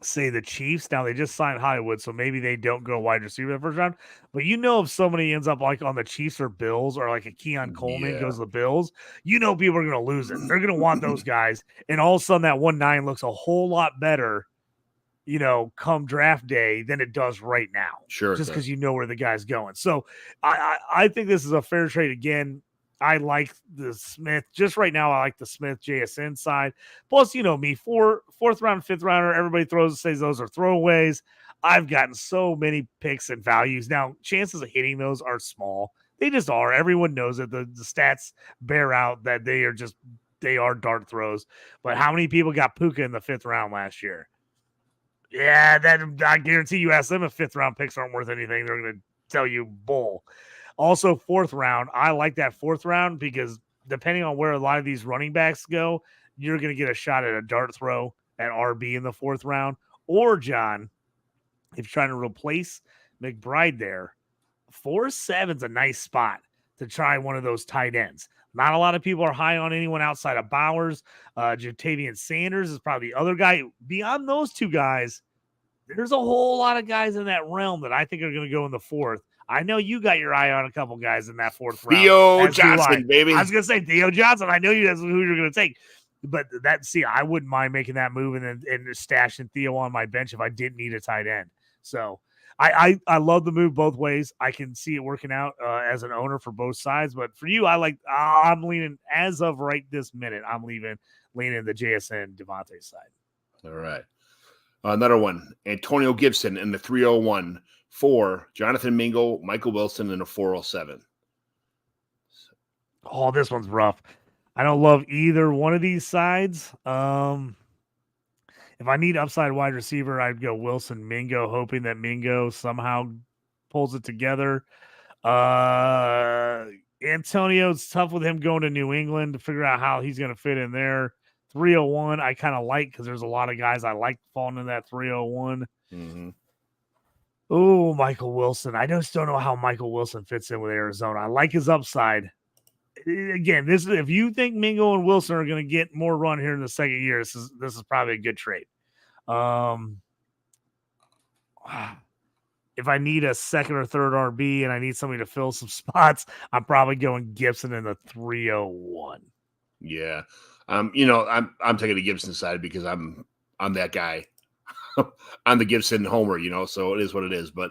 say, the Chiefs. Now they just signed Hollywood, so maybe they don't go wide receiver the first round. But if somebody ends up like on the Chiefs or Bills, or like a Keon Coleman goes to the Bills, people are going to lose it. They're going to want those guys, and all of a sudden that 1.9 looks a whole lot better, come draft day than it does right now. Sure, just because where the guy's going. So I think this is a fair trade again. I like the Smith. Just right now, I like the Smith JSN side. Plus, me, 4th round, 5th rounder, everybody says those are throwaways. I've gotten so many picks and values. Now, chances of hitting those are small. They just are. Everyone knows it. The stats bear out that they are dart throws. But how many people got Puka in the 5th round last year? Yeah, I guarantee you ask them if 5th round picks aren't worth anything, they're going to tell you bull. Also, fourth round. I like that fourth round because depending on where a lot of these running backs go, you're going to get a shot at a dart throw at RB in the fourth round. Or, John, if you're trying to replace McBride there, 4-7's a nice spot to try one of those tight ends. Not a lot of people are high on anyone outside of Bowers. Jatavian Sanders is probably the other guy. Beyond those two guys, there's a whole lot of guys in that realm that I think are going to go in the fourth. I know you got your eye on a couple guys in that fourth round. Theo Johnson, baby. I was going to say Theo Johnson. I know you that's who you're going to take. But I wouldn't mind making that move and stashing Theo on my bench if I didn't need a tight end. So I love the move both ways. I can see it working out as an owner for both sides. But for you, I'm leaning as of right this minute. I'm leaning the JSN Devontae side. All right. Another one, Antonio Gibson in the 301 for Jonathan Mingo, Michael Wilson in the 407. Oh, this one's rough. I don't love either one of these sides. If I need upside wide receiver, I'd go Wilson Mingo, hoping that Mingo somehow pulls it together. Antonio's tough with him going to New England to figure out how he's going to fit in there. 301, I kind of like because there's a lot of guys I like falling in that 301. Mm-hmm. Oh, Michael Wilson. I just don't know how Michael Wilson fits in with Arizona. I like his upside. Again, if you think Mingo and Wilson are going to get more run here in the second year, this is probably a good trade. If I need a second or third RB and I need somebody to fill some spots, I'm probably going Gibson in the 301. Yeah. I'm taking the Gibson side because I'm that guy. I'm the Gibson homer, so it is what it is. But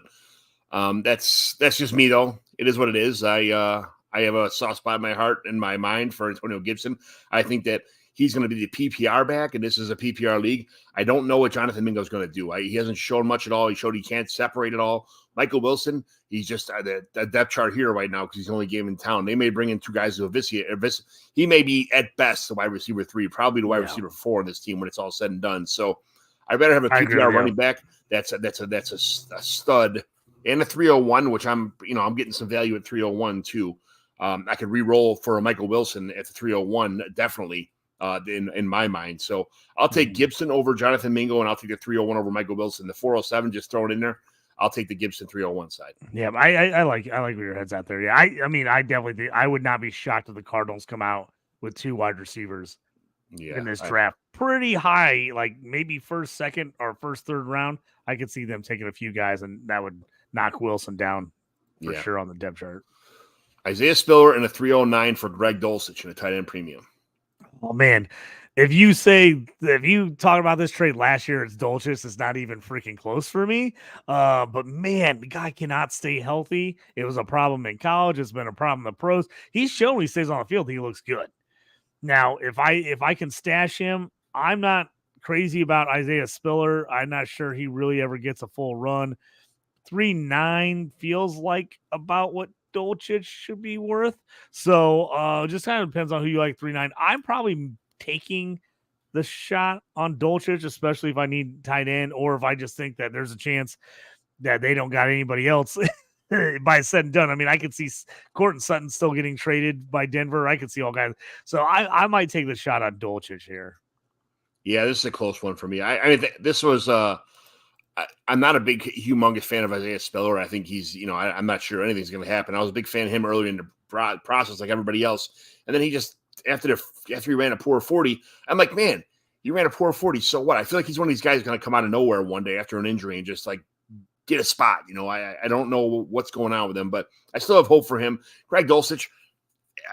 that's just me though. It is what it is. I have a soft spot in my heart and my mind for Antonio Gibson. I think that he's going to be the PPR back, and this is a PPR league. I don't know what Jonathan Mingo is going to do. He hasn't shown much at all. He showed he can't separate at all. Michael Wilson, he's just the depth chart here right now because he's the only game in town. They may bring in two guys to eviscerate. He may be at best the wide receiver 3, probably the wide receiver 4 in this team when it's all said and done. So I'd rather have a PPR running back that's a stud, and a 301, which I'm getting some value at 301 too. I could re-roll for a Michael Wilson at the 301, definitely, in my mind. So I'll take Gibson over Jonathan Mingo, and I'll take the 301 over Michael Wilson. The 407, just throw it in there. I'll take the Gibson 301 side. Yeah, I like where your head's out there. Yeah, I mean, I definitely think I would not be shocked if the Cardinals come out with 2 wide receivers in this draft. Pretty high, like maybe first, second, or first, third round. I could see them taking a few guys, and that would knock Wilson down for sure on the depth chart. Isaiah Spiller and a 309 for Greg Dulcich in a tight end premium. Oh, man. If you talk about this trade last year, it's Dulcich. It's not even freaking close for me. But, man, the guy cannot stay healthy. It was a problem in college. It's been a problem in the pros. He's shown when he stays on the field, he looks good. Now, if I can stash him, I'm not crazy about Isaiah Spiller. I'm not sure he really ever gets a full run. 3.9 feels like about what Dulcich should be worth. So just kind of depends on who you like. 3.9. I'm probably taking the shot on Dulcich, especially if I need tight end, or if I just think that there's a chance that they don't got anybody else by said and done. I mean, I could see Courtland Sutton still getting traded by Denver. I could see all guys. So I might take the shot on Dulcich here. Yeah, this is a close one for me. I mean, this was I'm not a big, humongous fan of Isaiah Spiller. I think he's, I'm not sure anything's going to happen. I was a big fan of him earlier in the process, like everybody else. And then he just, after he ran a poor 40, I'm like, man, you ran a poor 40. So what? I feel like he's one of these guys going to come out of nowhere one day after an injury and just like get a spot. I don't know what's going on with him, but I still have hope for him. Greg Dulcich,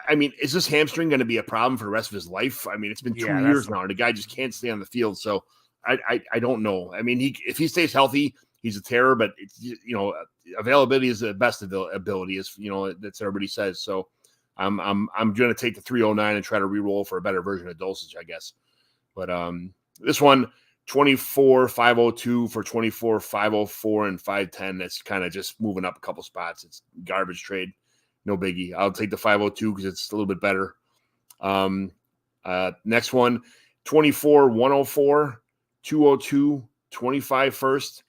I mean, is this hamstring going to be a problem for the rest of his life? I mean, it's been 2 years now, and the guy just can't stay on the field. So I don't know. I mean, if he stays healthy, he's a terror, but availability is the best ability, as that's what everybody says. So I'm going to take the 309 and try to re-roll for a better version of Dulcich, I guess. But this one, 24,502 for 24,504 and 510. That's kind of just moving up a couple spots. It's garbage trade. No biggie. I'll take the 502 because it's a little bit better. Next one, 24,104, 202, 25 first,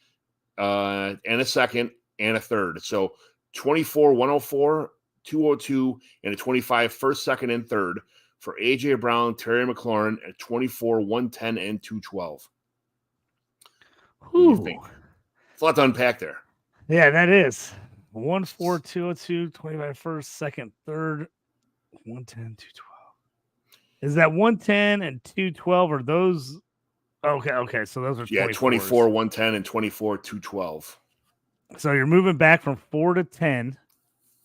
and a second, and a third. So 24,104 202, and a 25 first, second, and third for A.J. Brown, Terry McLaurin at 24, 110, and 212. What do you think? It's a lot to unpack there. Yeah, that is 1-4, 202, 25 first, second, third, 110, 212. Is that 110 and 212? Are those? Okay. So those are 24, 110, and 24, 212. So you're moving back from 4 to 10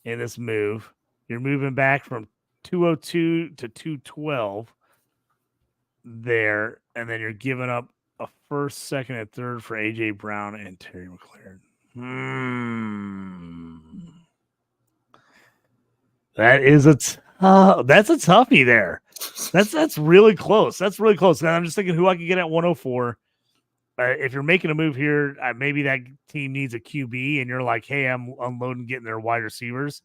in this move. You're moving back from 202 to 212 there, and then you're giving up a first, second, and third for A.J. Brown and Terry McLaurin. That is that's a toughie there. That's really close. That's really close. Now I'm just thinking who I could get at 104. If you're making a move here, maybe that team needs a QB, and you're like, hey, I'm unloading, getting their wide receivers.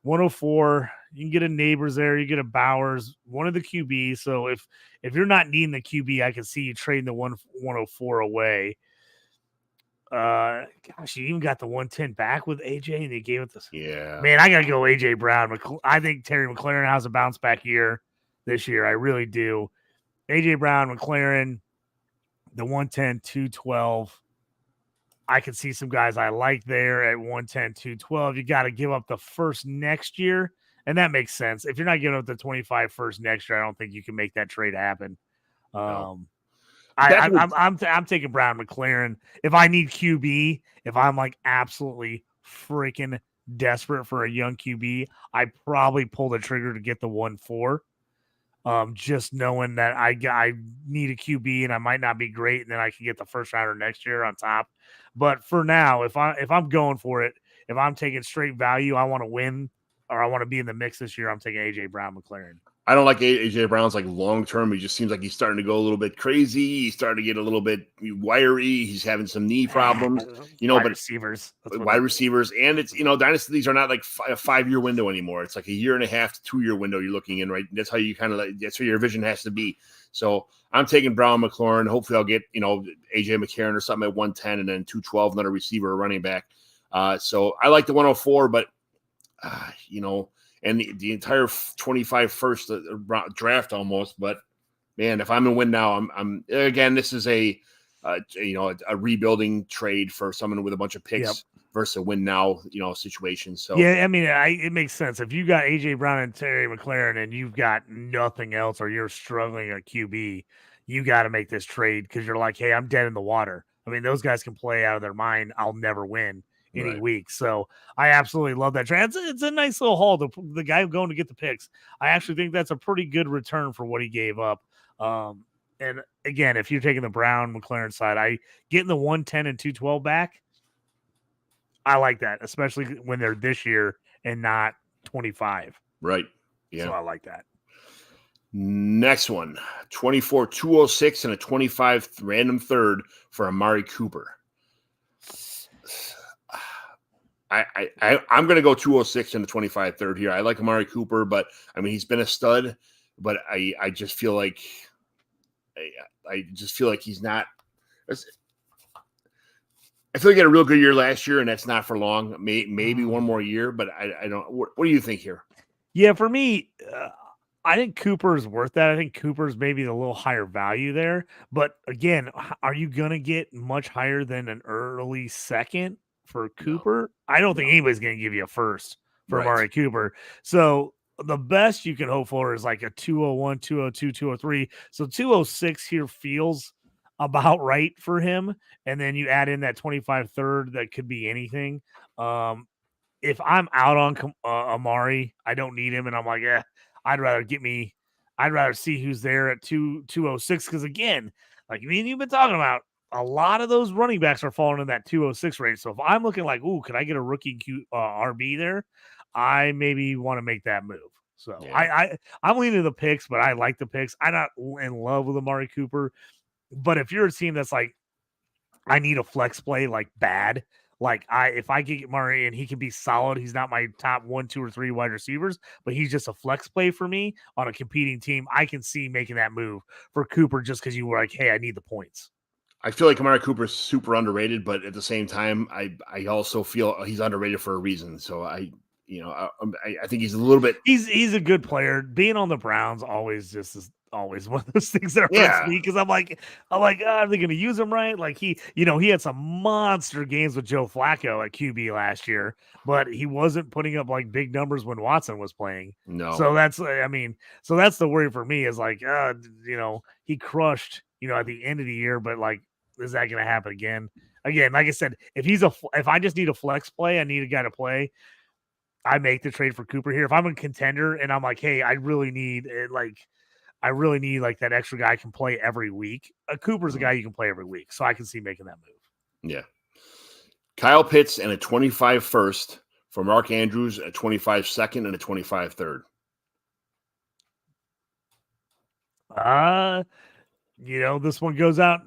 104, you can get a Neighbors there, you get a Bowers, one of the QBs. So if you're not needing the QB, I can see you trading the 104 away. Gosh, you even got the 110 back with AJ, and they gave it this. Yeah, man, I gotta go AJ Brown. I think Terry McLaurin has a bounce back year this year. I really do. AJ Brown, McLaurin, the 110, 212. I can see some guys I like there at 110, 212. You got to give up the first next year, and that makes sense. If you're not giving up the 25 first next year, I don't think you can make that trade happen. No. I'm taking Brown, McLaurin. If I need QB, if I'm like absolutely freaking desperate for a young QB, I probably pull the trigger to get the 1-4. Just knowing that I need a QB and I might not be great, and then I can get the first rounder next year on top. But for now, if I'm going for it, if I'm taking straight value, I want to win or I want to be in the mix this year, I'm taking AJ Brown, McLaurin. I don't like AJ Brown's like long term. He just seems like he's starting to go a little bit crazy. He's starting to get a little bit wiry. He's having some knee problems, wide but receivers, wide receivers, and it's dynasty leagues are not like a 5-year window anymore. It's like a 1.5 to 2-year window you're looking in, right? That's how you that's where your vision has to be. So I'm taking Brown, McLaurin. Hopefully I'll get AJ McCarron or something at 110, and then 212, another receiver or running back. So I like the 104, but and the entire 25 first draft almost. But man, if I'm in win now, I'm again. This is a rebuilding trade for someone with a bunch of picks versus a win now situation. So yeah, I mean, it makes sense if you got AJ Brown and Terry McLaurin and you've got nothing else, or you're struggling at QB, you got to make this trade because you're like, hey, I'm dead in the water. I mean, those guys can play out of their mind. I'll never win any week. So I absolutely love that trade. It's a nice little haul. The guy going to get the picks. I actually think that's a pretty good return for what he gave up. And again, if you're taking the Brown McLaurin side, getting the 110 and 212 back. I like that, especially when they're this year and not 25. Right. Yeah. So I like that. Next one, 24, 206 and a 25 random third for Amari Cooper. I'm going to go 206 and a 25 third here. I like Amari Cooper, but I mean, he's been a stud, but I just feel like he's not. I feel like he had a real good year last year, and that's not for long. Maybe one more year, but I don't. What do you think here? Yeah, for me, I think Cooper is worth that. I think Cooper's maybe a little higher value there. But again, are you going to get much higher than an early second for Cooper? No. I don't think anybody's going to give you a first for Amari Cooper. So the best you can hope for is like a 201, 202, 203. So 206 here feels about right for him. And then you add in that 25 third, that could be anything. If I'm out on Amari, I don't need him. And I'm like, I'd rather see who's there at 206. Because again, like me and you've been talking about, a lot of those running backs are falling in that 206 range. So if I'm looking like, could I get a rookie RB there? I maybe want to make that move. So yeah. I'm leaning to the picks, but I like the picks. I'm not in love with Amari Cooper. But if you're a team that's like, I need a flex play like bad, like if I get Murray and he can be solid, he's not my top 1, 2, or 3 wide receivers, but he's just a flex play for me on a competing team, I can see making that move for Cooper just because you were like, hey, I need the points. I feel like Amari Cooper is super underrated, but at the same time, I also feel he's underrated for a reason. So I think he's a little bit. He's a good player. Being on the Browns is always one of those things that hurts me because I'm like, are they going to use him right? Like he had some monster games with Joe Flacco at QB last year, but he wasn't putting up like big numbers when Watson was playing. No, so that's the worry for me is like, he crushed, at the end of the year, but like, is that going to happen again? Again, like I said, if I just need a flex play, I need a guy to play. I make the trade for Cooper here. If I'm a contender and I'm like, hey, I really need that extra guy I can play every week. Cooper's a guy you can play every week, so I can see making that move. Yeah. Kyle Pitts and a 25 first for Mark Andrews, a 25 second, and a 25 third. This one goes out.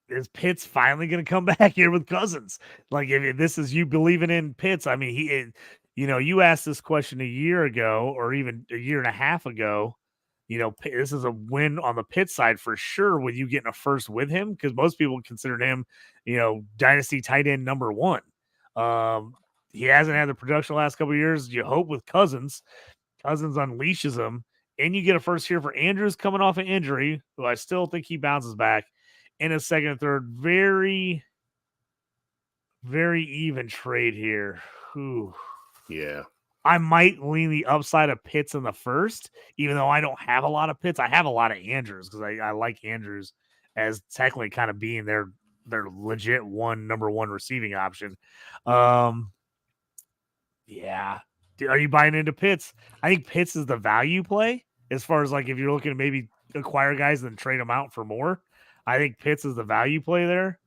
Is Pitts finally going to come back here with Cousins? Like, if this is you believing in Pitts, I mean, you asked this question a year ago or even a year and a half ago. This is a win on the Pitts side for sure with you getting a first with him because most people considered him, dynasty tight end number one. He hasn't had the production the last couple of years. You hope with Cousins unleashes him, and you get a first here for Andrews coming off an injury, who I still think he bounces back. In a second and third, very, very even trade here. Whew. Yeah. I might lean the upside of Pitts in the first, even though I don't have a lot of Pitts. I have a lot of Andrews because I like Andrews as technically kind of being their legit number one receiving option. Yeah. Are you buying into Pitts? I think Pitts is the value play as far as like if you're looking to maybe acquire guys and trade them out for more. I think Pitts is the value play there.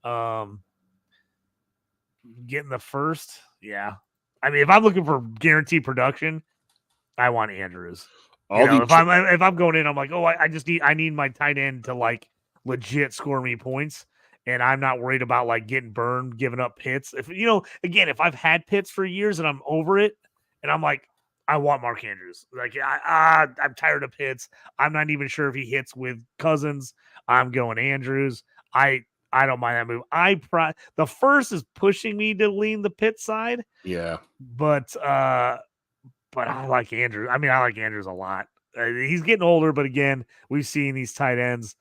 Getting the first, yeah. I mean, if I'm looking for guaranteed production, I want Andrews. If I'm going in, I'm like, oh, I need my tight end to like legit score me points, and I'm not worried about like getting burned, giving up Pitts. If I've had Pitts for years and I'm over it, and I'm like, I want Mark Andrews. Like, I'm tired of Pitts. I'm not even sure if he hits with Cousins. I'm going Andrews. I don't mind that move. The first is pushing me to lean the Pitt side. Yeah. But I like Andrews. I mean, I like Andrews a lot. He's getting older, but again, we've seen these tight ends,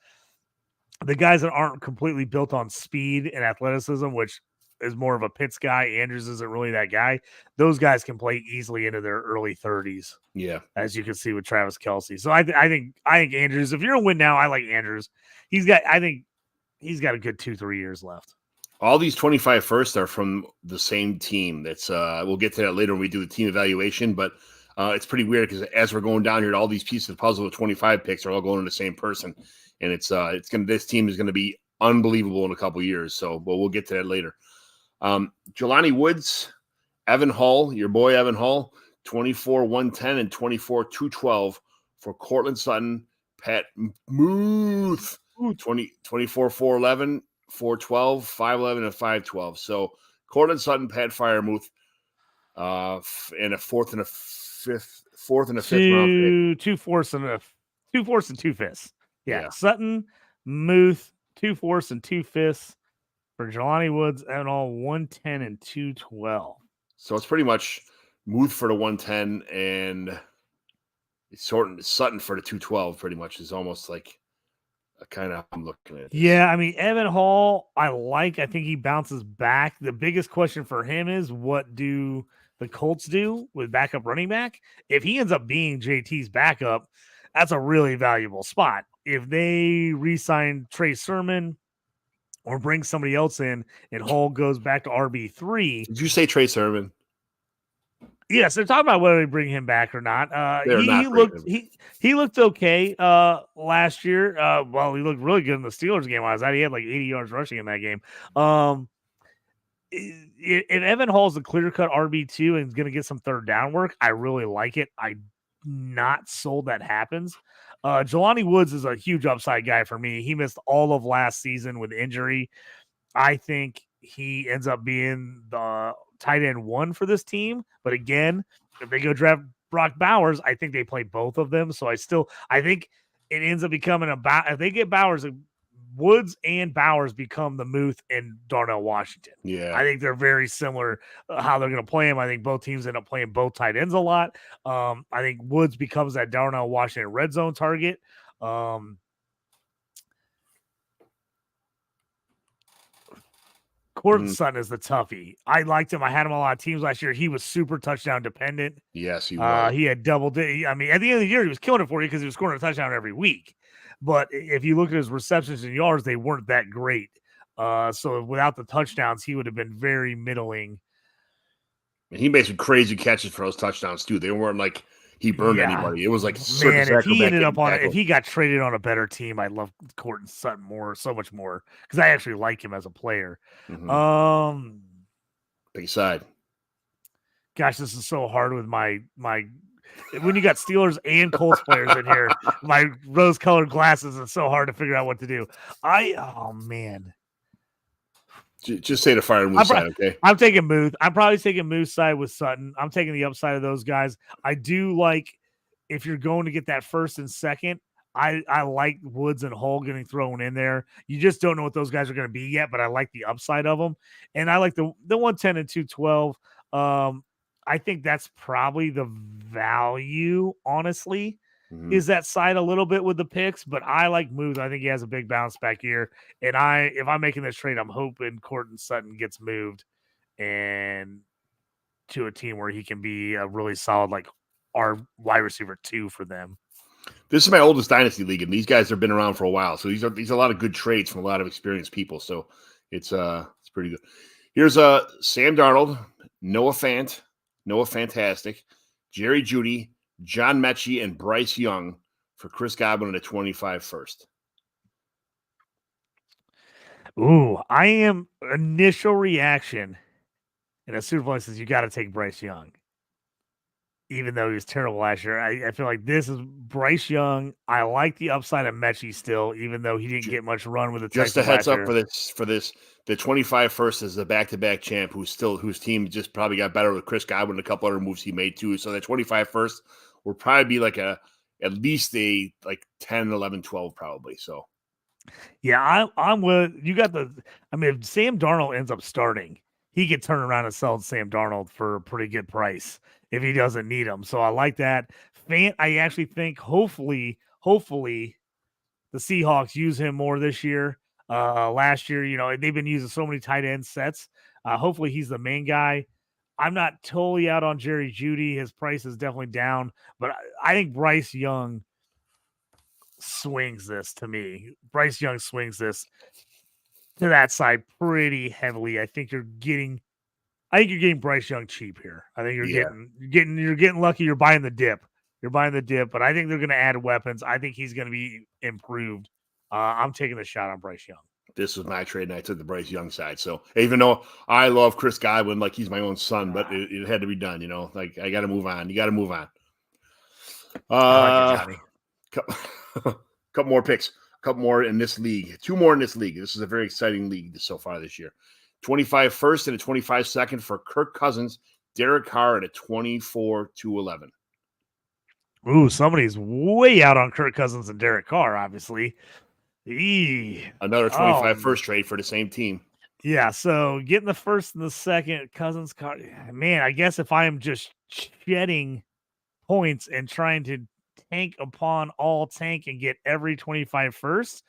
the guys that aren't completely built on speed and athleticism, which is more of a Pitts guy. Andrews isn't really that guy. Those guys can play easily into their early 30s. Yeah. As you can see with Travis Kelce. So I think Andrews, if you're going to win now, I like Andrews. I think he's got a good 2-3 years left. All these 25 firsts are from the same team. That's we'll get to that later when we do the team evaluation, but it's pretty weird because as we're going down here, all these pieces of the puzzle with 25 picks are all going to the same person. And this team is going to be unbelievable in a couple years. So, but we'll get to that later. Jelani Woods, Evan Hull, your boy Evan Hull, 24-110 and 24-212 for Cortland Sutton, Pat Muth, 24-411, 412, 511, and 512. So Cortland Sutton, Pat Firemuth, and a fourth and a fifth round pick. 2 fourths and 2 fifths. Yeah. Sutton, Muth, 2 fourths and 2 fifths for Jelani Woods, and all 110 and 212. So it's pretty much Muth for the 110 and Sutton for the 212. Pretty much is almost like kind of I'm looking at. Yeah, I mean Evan Hall, I think he bounces back. The biggest question for him is what do the Colts do with backup running back? If he ends up being JT's backup, that's a really valuable spot. If they re-sign Trey Sermon or bring somebody else in and Hall goes back to RB3. Did you say Trey Sermon? Yes, they're talking about whether they bring him back or not. He looked okay last year. Well, he looked really good in the Steelers game. He had like 80 yards rushing in that game. If Evan Hall's a clear-cut RB2 and is going to get some third down work, I really like it. I'm not sold that happens. Jelani Woods is a huge upside guy for me. He missed all of last season with injury. I think he ends up being the tight end 1 for this team. But again, if they go draft Brock Bowers, I think they play both of them. So I think it ends up becoming if they get Bowers Woods and Bowers become the Muth and Darnell Washington. Yeah. I think they're very similar how they're going to play them. I think both teams end up playing both tight ends a lot. I think Woods becomes that Darnell Washington red zone target. Courtland Sutton is the toughie. I liked him. I had him on a lot of teams last year. He was super touchdown dependent. Yes, he was. He had double digit. I mean, at the end of the year, he was killing it for you because he was scoring a touchdown every week. But if you look at his receptions and yards, they weren't that great. So without the touchdowns, he would have been very middling. And he made some crazy catches for those touchdowns too. They weren't like he burned anybody. It was like man, if he ended up on it, if he got traded on a better team, I'd love Courtland Sutton so much more because I actually like him as a player. Mm-hmm. Big side. Gosh, this is so hard with my when you got Steelers and Colts players in here, my rose-colored glasses, it's so hard to figure out what to do. Oh man. Just say the fire and Moose side, okay? I'm taking Muth. I'm probably taking Moose side with Sutton. I'm taking the upside of those guys. I do like if you're going to get that first and second. I like Woods and Hull getting thrown in there. You just don't know what those guys are going to be yet, but I like the upside of them, and I like the 110 and 212. I think that's probably the value, honestly, is that side a little bit with the picks, but I like Muth. I think he has a big bounce back here. And if I'm making this trade, I'm hoping Courtland Sutton gets moved and to a team where he can be a really solid, like our wide receiver 2 for them. This is my oldest Dynasty league, and these guys have been around for a while. So these are a lot of good trades from a lot of experienced people. So it's pretty good. Here's Sam Darnold, Noah Fant, Noah Fantastic, Jerry Jeudy, John Mechie, and Bryce Young for Chris Godwin at a 25 first. Ooh, I am initial reaction in a Super Bowl says you got to take Bryce Young. Even though he was terrible last year, I feel like this is Bryce Young. I like the upside of Mechie still, even though he didn't get much run with the Texans. Just a heads up for this. The 25 first is the back-to-back champ whose team just probably got better with Chris Godwin and a couple other moves he made too. So that 25 first will probably be like at least a 10, 11, 12 probably. So yeah, I'm with you. If Sam Darnold ends up starting, he could turn around and sell Sam Darnold for a pretty good price if he doesn't need him. So I like that. I actually think hopefully the Seahawks use him more this year. Last year, they've been using so many tight end sets. Hopefully he's the main guy. I'm not totally out on Jerry Jeudy. His price is definitely down, but I think Bryce Young swings this to me. Bryce Young swings this to that side pretty heavily. I think you're getting Bryce Young cheap here. I think you're getting lucky. You're buying the dip. But I think they're going to add weapons. I think he's going to be improved. I'm taking the shot on Bryce Young. This was my trade, and I took the Bryce Young side. So even though I love Chris Godwin like he's my own son, but it had to be done. I got to move on. You got to move on. I like it, Johnny. Couple more picks. A couple more in this league. 2 more in this league. This is a very exciting league so far this year. 25 first and a 25 second for Kirk Cousins, Derek Carr at a 24-11. Ooh, somebody's way out on Kirk Cousins and Derek Carr, obviously. Another 25 first trade for the same team. Yeah, so getting the first and the second, Cousins, Carr. Man, I guess if I am just shedding points and trying to tank upon all tank and get every 25 first,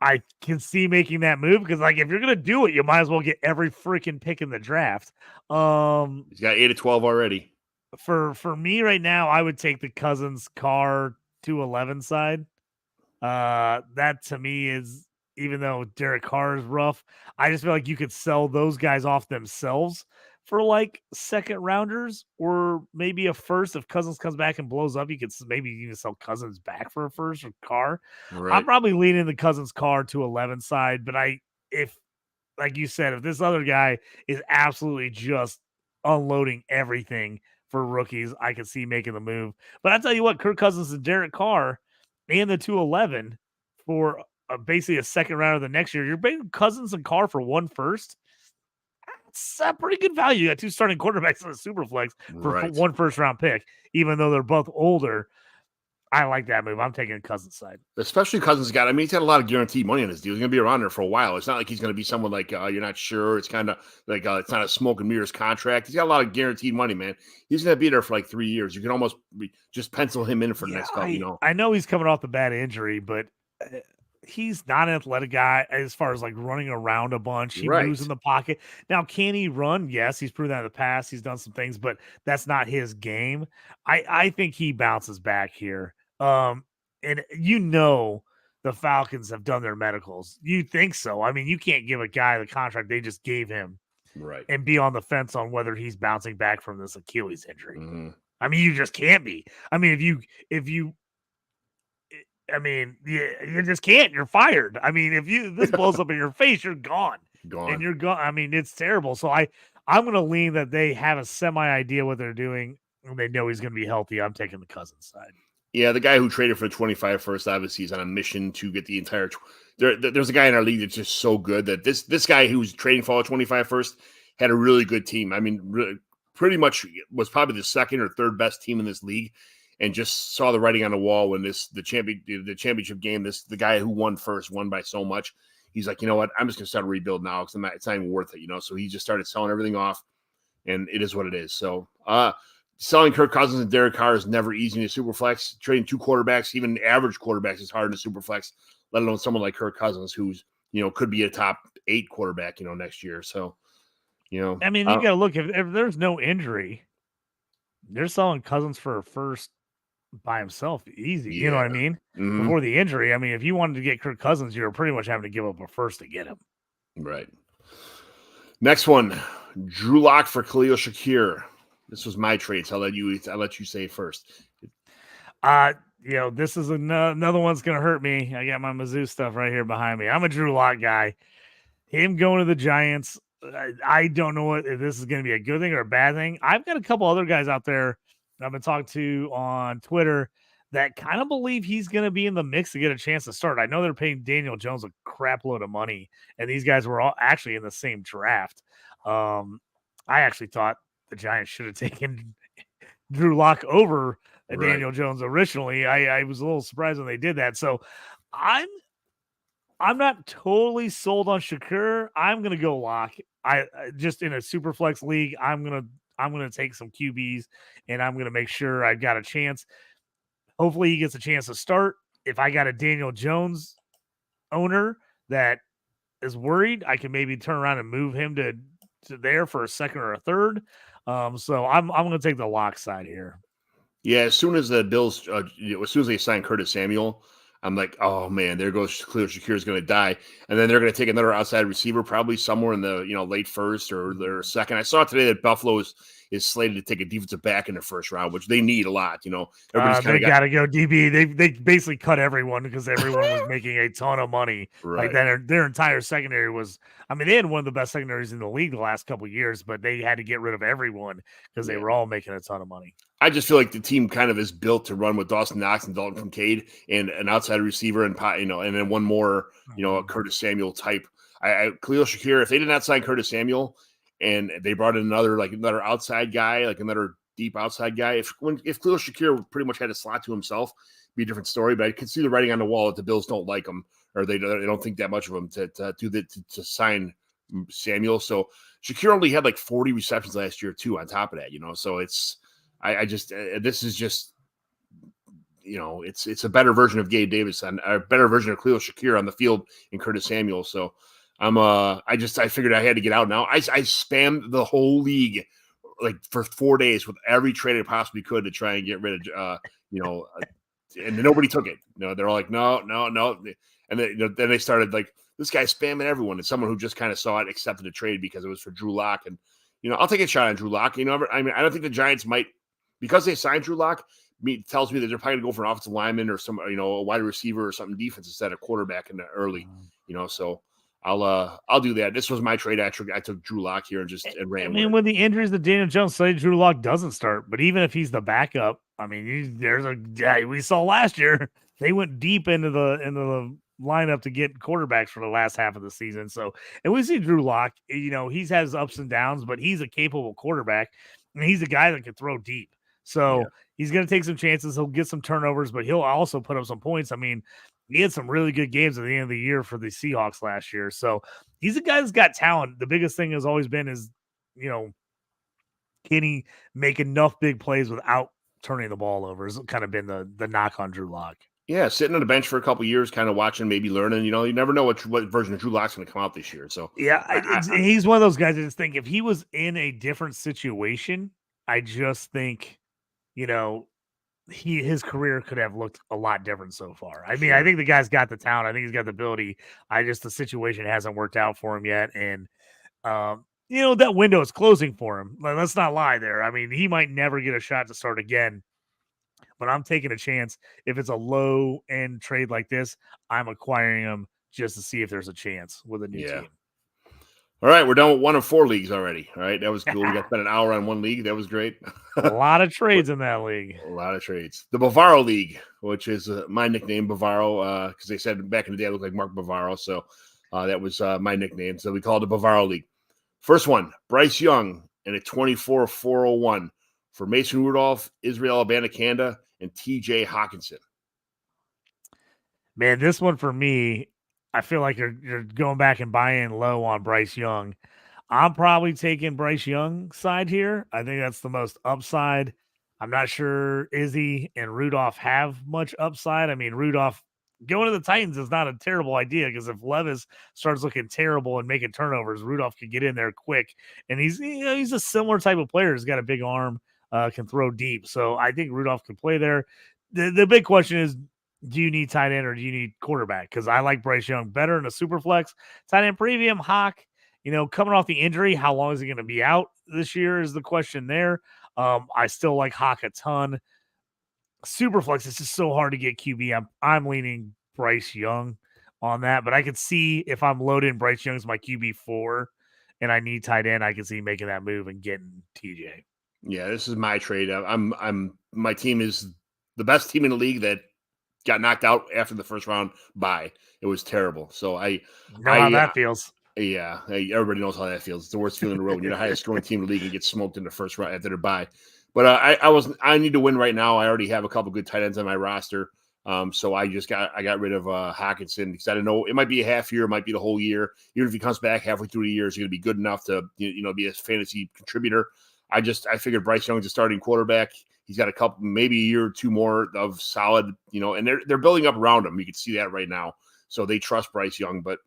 I can see making that move because, if you're going to do it, you might as well get every freaking pick in the draft. He's got 8 of 12 already. For me right now, I would take the Cousins Carr 211 side. That to me is, even though Derek Carr is rough, I just feel like you could sell those guys off themselves for second rounders or maybe a first. If Cousins comes back and blows up, you could maybe even sell Cousins back for a first or Carr. Right. I'm probably leaning the Cousins Carr 211 side, but if like you said, if this other guy is absolutely just unloading everything for rookies, I can see making the move. But I tell you what, Kirk Cousins and Derek Carr and the 211 for basically a second rounder the next year. You're paying Cousins and Carr for 1 first. That's a pretty good value. You got 2 starting quarterbacks in the Superflex for 1 first round pick, even though they're both older. I like that move. I'm taking Cousins' side. Especially Cousins got, I mean, he's got a lot of guaranteed money on his deal. He's going to be around there for a while. It's not like he's going to be someone like you're not sure. It's kind of like it's not a smoke and mirrors contract. He's got a lot of guaranteed money, man. He's going to be there for like 3 years. You can almost just pencil him in for the next couple, you know. I know he's coming off the bad injury, but he's not an athletic guy as far as like running around a bunch. He moves in the pocket. Now, can he run? Yes, he's proven that in the past. He's done some things, but that's not his game. I think he bounces back here. And you know the Falcons have done their medicals. You think so? I mean, you can't give a guy the contract they just gave him, and be on the fence on whether he's bouncing back from this Achilles injury. Mm-hmm. I mean, you just can't be. I mean, I mean, you just can't. You're fired. I mean, if this blows up in your face, you're gone. And you're gone. I mean, it's terrible. So I'm going to lean that they have a semi idea what they're doing, and they know he's going to be healthy. I'm taking the Cousins side. Yeah, the guy who traded for 25 first, obviously, is on a mission to get the entire. There's a guy in our league that's just so good that this guy who was trading for all 25 first had a really good team. I mean, really, pretty much was probably the second or third best team in this league, and just saw the writing on the wall when the championship game. The guy who won first won by so much. He's like, you know what? I'm just gonna start a rebuild now because it's not even worth it, you know. So he just started selling everything off, and it is what it is. So, selling Kirk Cousins and Derek Carr is never easy in a superflex. Trading two quarterbacks, even average quarterbacks, is hard in a superflex, let alone someone like Kirk Cousins, who's, you know, could be a top 8 quarterback, you know, next year. So, you know, I mean, you got to look if there's no injury, they're selling Cousins for a first by himself easy. You know what I mean? Mm-hmm. Before the injury, I mean, if you wanted to get Kirk Cousins, you were pretty much having to give up a first to get him. Right. Next one, Drew Lock for Khalil Shakir. This was my trade, so I'll let you say first. You know, this is another one's gonna hurt me. I got my Mizzou stuff right here behind me. I'm a Drew Lock guy. Him going to the Giants, I don't know if this is going to be a good thing or a bad thing. I've got a couple other guys out there that I've been talking to on Twitter that kind of believe he's going to be in the mix to get a chance to start. I know they're paying Daniel Jones a crap load of money, and these guys were all actually in the same draft. I actually thought the Giants should have taken Drew Lock over Daniel Jones originally. I was a little surprised when they did that. So I'm not totally sold on Shakir. I'm gonna go Lock. I just in a super flex league, I'm gonna take some QBs and I'm gonna make sure I've got a chance. Hopefully he gets a chance to start. If I got a Daniel Jones owner that is worried, I can maybe turn around and move him to there for a second or a third. So I'm gonna take the Lock side here. Yeah, as soon as the Bills, as soon as they sign Curtis Samuel, I'm like, oh man, there goes Khalil Shakir is going to die, and then they're going to take another outside receiver, probably somewhere in the late first or second. I saw today that Buffalo is slated to take a defensive back in the first round, which they need a lot. You know, they got to go DB. They basically cut everyone because everyone was making a ton of money. Right. Like their entire secondary was. I mean, they had one of the best secondaries in the league the last couple of years, but they had to get rid of everyone because they were all making a ton of money. I just feel like the team kind of is built to run with Dawson Knox and Dalton Kincaid and an outside receiver and then one more, a Curtis Samuel type. Khalil Shakir, if they did not sign Curtis Samuel and they brought in another outside guy, like another deep outside guy, if Khalil Shakir pretty much had a slot to himself, it'd be a different story. But I can see the writing on the wall that the Bills don't like him or they don't think that much of him to sign Samuel. So Shakir only had like 40 receptions last year too. On top of that, so it's. This is just, it's a better version of Gabe Davis and a better version of Khalil Shakir on the field in Curtis Samuel. So I figured I had to get out now. I spammed the whole league like for 4 days with every trade I possibly could to try and get rid of, and nobody took it. They're all like, no. And then they started like, this guy's spamming everyone. And someone who just kind of saw it, accepted a trade because it was for Drew Lock. And, I'll take a shot on Drew Lock. I mean, I don't think the Giants might, because they signed Drew Lock, tells me that they're probably going to go for an offensive lineman or some, a wide receiver or something defense instead of quarterback in the early, so I'll do that. This was my trade. I took Drew Lock here and ran. I mean, when the injuries that Daniel Jones say Drew Lock doesn't start, but even if he's the backup, I mean, there's a guy we saw last year. They went deep into the lineup to get quarterbacks for the last half of the season. So, and we see Drew Lock, he's had his ups and downs, but he's a capable quarterback and he's a guy that can throw deep. So he's going to take some chances. He'll get some turnovers, but he'll also put up some points. I mean, he had some really good games at the end of the year for the Seahawks last year. So he's a guy that's got talent. The biggest thing has always been is, can he make enough big plays without turning the ball over? Has kind of been the knock on Drew Lock. Yeah, sitting on the bench for a couple years, kind of watching, maybe learning. You never know what version of Drew Lock's going to come out this year. So he's one of those guys. I just think if he was in a different situation, I just think, his career could have looked a lot different so far. I mean, I think the guy's got the talent. I think he's got the ability. The situation hasn't worked out for him yet, and that window is closing for him. Let's not lie there. I mean, he might never get a shot to start again. But I'm taking a chance. If it's a low end trade like this, I'm acquiring him just to see if there's a chance with a new team. All right, we're done with 1 of 4 leagues already. All right, that was cool. We got spent an hour on one league. That was great. A lot of trades in that league. A lot of trades. The Bavaro League, which is my nickname, Bavaro, because they said back in the day I looked like Mark Bavaro, so that was my nickname. So we called it the Bavaro League. First one, Bryce Young and a 24-401 for Mason Rudolph, Israel Abanikanda, and TJ Hawkinson. Man, this one for me, I feel like you're going back and buying low on Bryce Young. I'm probably taking Bryce Young's side here. I think that's the most upside. I'm not sure Izzy and Rudolph have much upside. I mean, Rudolph going to the Titans is not a terrible idea because if Levis starts looking terrible and making turnovers, Rudolph can get in there quick. And he's a similar type of player. He's got a big arm. Can throw deep. So I think Rudolph can play there. The big question is, do you need tight end or do you need quarterback? Because I like Bryce Young better in a super flex. Tight end premium, Hawk, coming off the injury, how long is he going to be out this year is the question there. I still like Hawk a ton. Super flex, it's just so hard to get QB. I'm leaning Bryce Young on that, but I could see if I'm loading Bryce Young's my QB4 and I need tight end, I can see making that move and getting TJ. Yeah, this is my trade. My team is the best team in the league that got knocked out after the first round bye. It was terrible. So I know how that feels. Yeah, everybody knows how that feels. It's the worst feeling in the world when you're the highest scoring team in the league and get smoked in the first round after their bye. But I need to win right now. I already have a couple good tight ends on my roster. So I got rid of Hawkinson because I don't know, it might be a half year, it might be the whole year. Even if he comes back halfway through the year, he's going to be good enough to be a fantasy contributor. I figured Bryce Young's a starting quarterback. He's got a couple, maybe a year or two more of solid, and they're building up around him. You can see that right now. So they trust Bryce Young, but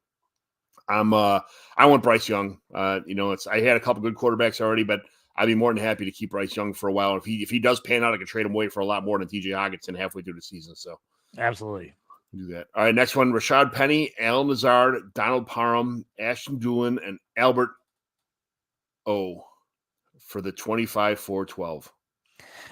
I want Bryce Young. I had a couple good quarterbacks already, but I'd be more than happy to keep Bryce Young for a while. If he does pan out, I can trade him away for a lot more than TJ Hawkinson halfway through the season. So absolutely do that. All right, next one: Rashad Penny, Alan Lazard, Donald Parham, Ashton Doolin, and Albert O for the 25-4-12.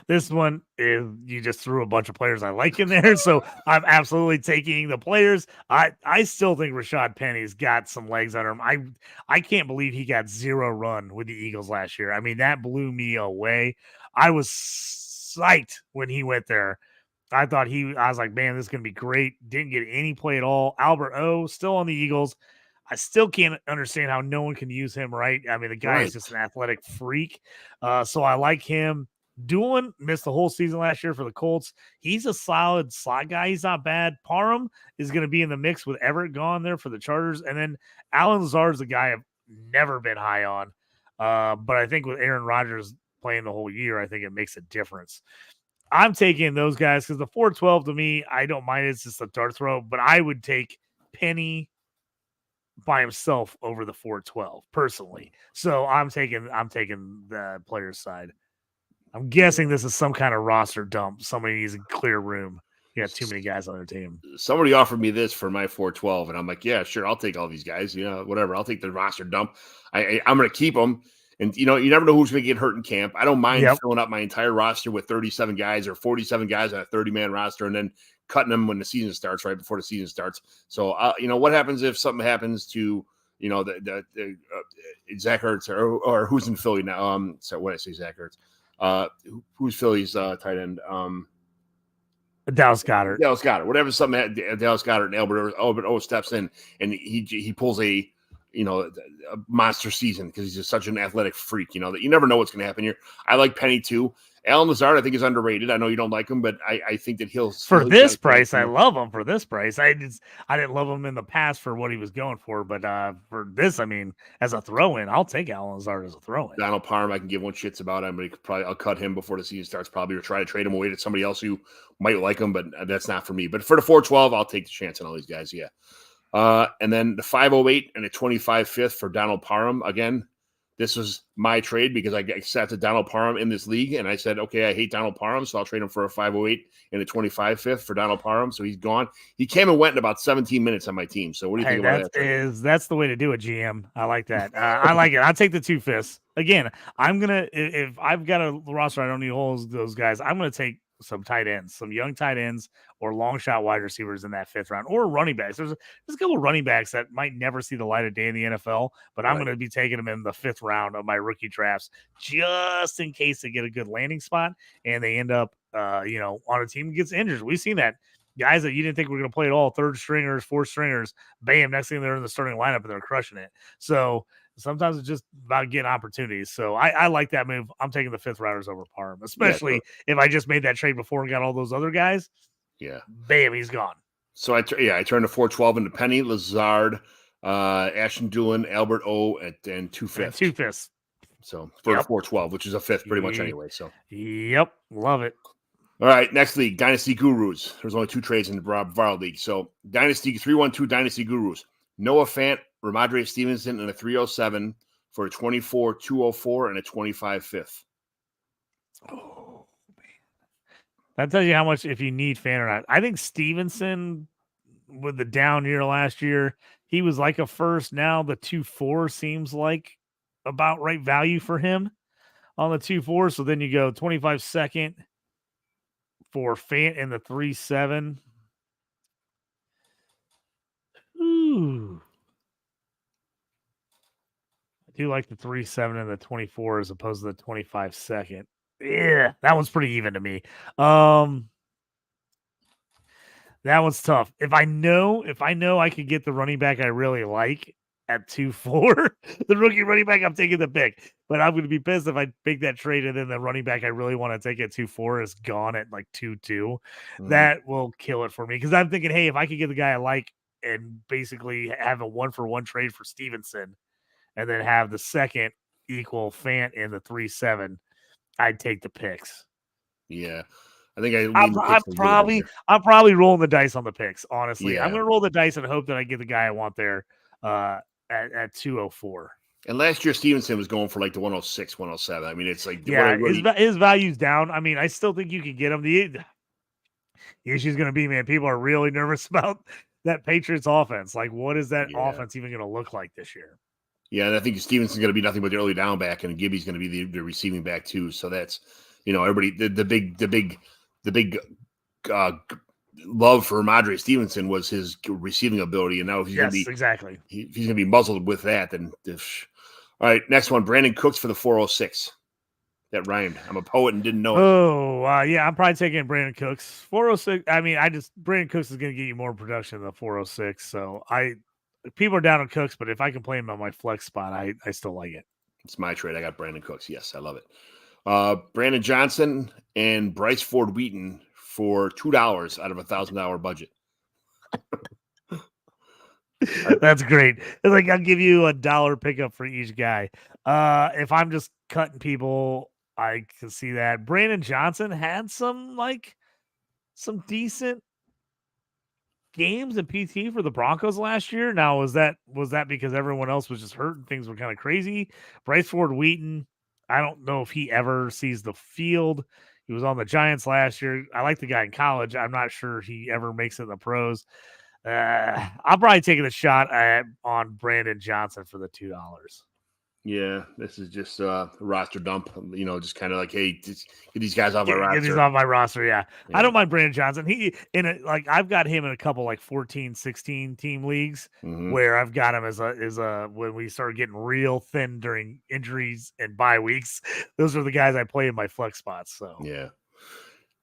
This one is you just threw a bunch of players I like in there, so I'm absolutely taking the players. I still think Rashad Penny's got some legs under him. I can't believe he got 0 run with the Eagles last year. I mean, that blew me away. I was psyched when he went there. I was like, man, this is gonna be great. Didn't get any play at all. Albert O still on the Eagles. I still can't understand how no one can use him right. I mean, the guy is just an athletic freak. So I like him. Doolin missed the whole season last year for the Colts. He's a solid slot guy. He's not bad. Parham is going to be in the mix with Everett gone there for the Chargers. And then Alan Lazard is a guy I've never been high on. But I think with Aaron Rodgers playing the whole year, I think it makes a difference. I'm taking those guys because the 412 to me, I don't mind. It's just a dart throw, but I would take Penny by himself over the 412 personally. So I'm taking the player's side. I'm guessing this is some kind of roster dump. Somebody needs a clear room. You got too many guys on their team. Somebody offered me this for my 412, and I'm like, yeah, sure, I'll take all these guys. Whatever. I'll take the roster dump. I'm going to keep them. And, you never know who's going to get hurt in camp. I don't mind filling up my entire roster with 37 guys or 47 guys on a 30-man roster and then cutting them when the season starts, right before the season starts. So, what happens if something happens to, the Zach Ertz or who's in Philly now? So what did I say, Zach Ertz? Who's Philly's tight end? Dallas Goedert. Dallas Goedert. Whatever something Dallas Goedert and Albert O steps in and he pulls a monster season because he's just such an athletic freak. That you never know what's going to happen here. I like Penny too. Alan Lazard, I think, is underrated. I know you don't like him, but I think that he'll For he's this got a price, I chance. love him. For this price, I didn't love him in the past for what he was going for, but for this, I mean, as a throw-in, I'll take Alan Lazard as a throw-in. Donald Parham, I can give one shits about him, but I'll cut him before the season starts, probably, or try to trade him away to somebody else who might like him, but that's not for me. But for the 412, I'll take the chance on all these guys. Yeah. And then the 508 and a 25 fifth for Donald Parham. Again, this was my trade because I accepted Donald Parham in this league, and I said, okay, I hate Donald Parham, so I'll trade him for a 508 and a 25 fifth for Donald Parham. So he's gone. He came and went in about 17 minutes on my team. So what do you think about that? That's the way to do it, GM. I like that. I like it. I'll take the 2 fifths. Again, I'm gonna if I've got a roster, I don't need holes. Those guys, I'm gonna take some tight ends, some young tight ends, or long shot wide receivers in that 5th round, or running backs. There's a couple of running backs that might never see the light of day in the NFL, but I'm going to be taking them in the 5th round of my rookie drafts just in case they get a good landing spot and they end up, on a team that gets injured. We've seen that. Guys that you didn't think were going to play at all, 3rd stringers, 4th stringers, bam, next thing they're in the starting lineup and they're crushing it. So sometimes it's just about getting opportunities. So I like that move. I'm taking the 5th rounders over Parham, especially if I just made that trade before and got all those other guys. Yeah. Bam, he's gone. So I turned the 412 into Penny, Lazard, Ashton Doolin, Albert O, and 2 fifths. 2 fifths. So for the 412, which is a 5th pretty much anyway. So yep, love it. All right, next league, Dynasty Gurus. There's only 2 trades in the Varl League. So Dynasty 312 Dynasty Gurus. Noah Fant, Ramondre Stevenson, and a 307 for a 24, 204, and a 25 fifth. Oh, man. That tells you how much if you need Fant or not. I think Stevenson, with the down year last year, he was like a first. Now the 2-4 seems like about right value for him on the 2-4. So then you go 25 second for Fant in the 3-7. Ooh. I do like the 3-7 and the 24 as opposed to the 25 second. Yeah, that one's pretty even to me. That one's tough. If I know I could get the running back I really like at 2-4, the rookie running back, I'm taking the pick. But I'm going to be pissed if I make that trade and then the running back I really want to take at 2-4 is gone at like 2-2. Mm-hmm. That will kill it for me because I'm thinking, hey, if I could get the guy I like and basically have a 1-for-1 trade for Stevenson and then have the second equal Fant in the 3-7, I'd take the picks. Yeah. I think I'm probably rolling the dice on the picks, honestly. Yeah. I'm going to roll the dice and hope that I get the guy I want there at 204. And last year, Stevenson was going for like the 106, 107. I mean, it's like, his value's down. I mean, I still think you could get him. The issue is going to be, man, people are really nervous about that Patriots offense. Like, what is that offense even going to look like this year? Yeah, and I think Stevenson's going to be nothing but the early down back, and Gibby's going to be the receiving back too. So that's, everybody, the big love for Ramondre Stevenson was his receiving ability, and now he's going to be exactly. He's going to be muzzled with that. And all right, next one, Brandon Cooks for the 406. That rhymed. I'm a poet and didn't know it. Oh, yeah, I'm probably taking Brandon Cooks 406. I mean, Brandon Cooks is going to get you more production than the 406. So people are down on Cooks, but if I can play him on my flex spot, I still like it. It's my trade. I got Brandon Cooks. Yes, I love it. Brandon Johnson and Bryce Ford Wheaton for $2 out of $1,000 budget. That's great. It's like I'll give you $1 pickup for each guy. If I'm just cutting people, I can see that. Brandon Johnson had some decent games in PT for the Broncos last year. Now, was that because everyone else was just hurt and things were kind of crazy? Bryce Ford Wheaton, I don't know if he ever sees the field. He was on the Giants last year. I like the guy in college. I'm not sure he ever makes it in the pros. I'm probably taking a shot on Brandon Johnson for the $2. Yeah, this is just a roster dump. Just kind of like, hey, just get these guys off my roster. Get these off my roster, yeah. I don't mind Brandon Johnson. I've got him in a couple like 14, 16 team leagues where I've got him as a when we started getting real thin during injuries and bye weeks. Those are the guys I play in my flex spots. So yeah.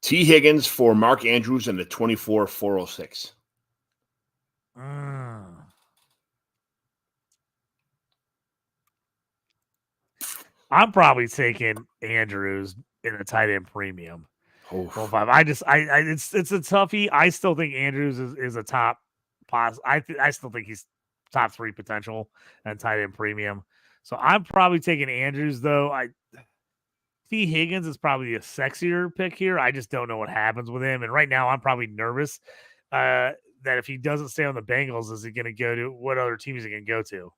T. Higgins for Mark Andrews and the 24 406. I'm probably taking Andrews in a tight end premium. Oof. 105. It's a toughie. I still think Andrews is a top I still think he's top 3 potential and tight end premium. So I'm probably taking Andrews though. T. Higgins is probably a sexier pick here. I just don't know what happens with him. And right now I'm probably nervous that if he doesn't stay on the Bengals, is he going to go to what other team is he going to go to?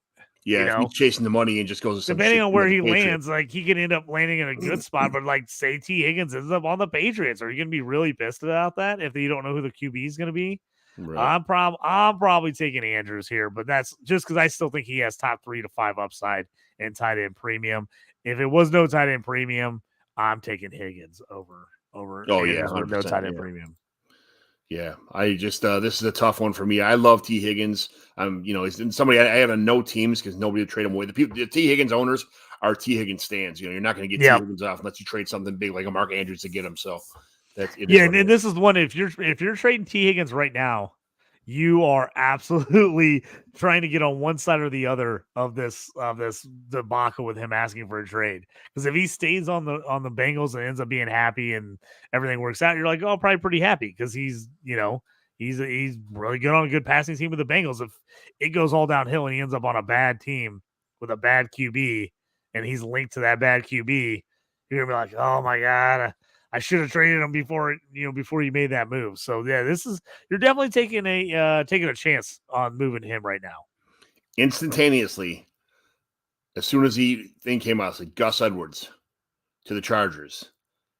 Yeah, if he's chasing the money and just goes to some depending shit on where he Patriots. lands, like he could end up landing in a good spot. But like, say T. Higgins ends up on the Patriots, are you going to be really pissed about that if you don't know who the QB is going to be? Right. I'm probably taking Andrews here, but that's just because I still think he has top 3 to 5 upside in tight end premium. If it was no tight end premium, I'm taking Higgins over. Oh Andrews yeah, with no tight end premium. Yeah, I just this is a tough one for me. I love T. Higgins. He's somebody I have on no teams because nobody would trade him away. The T. Higgins owners are T. Higgins stands. You're not going to get T. Higgins off unless you trade something big like a Mark Andrews to get him. So that's it. Yeah, and this is one if you're trading T. Higgins right now, you are absolutely trying to get on one side or the other of this debacle with him asking for a trade. Because if he stays on the Bengals and ends up being happy and everything works out, you're like, oh, probably pretty happy because he's really good on a good passing team with the Bengals. If it goes all downhill and he ends up on a bad team with a bad QB and he's linked to that bad QB, you're gonna be like, oh my God, I should have traded him before you made that move. So yeah, you're definitely taking a chance on moving him right now. Instantaneously, as soon as the thing came out, it's like Gus Edwards to the Chargers.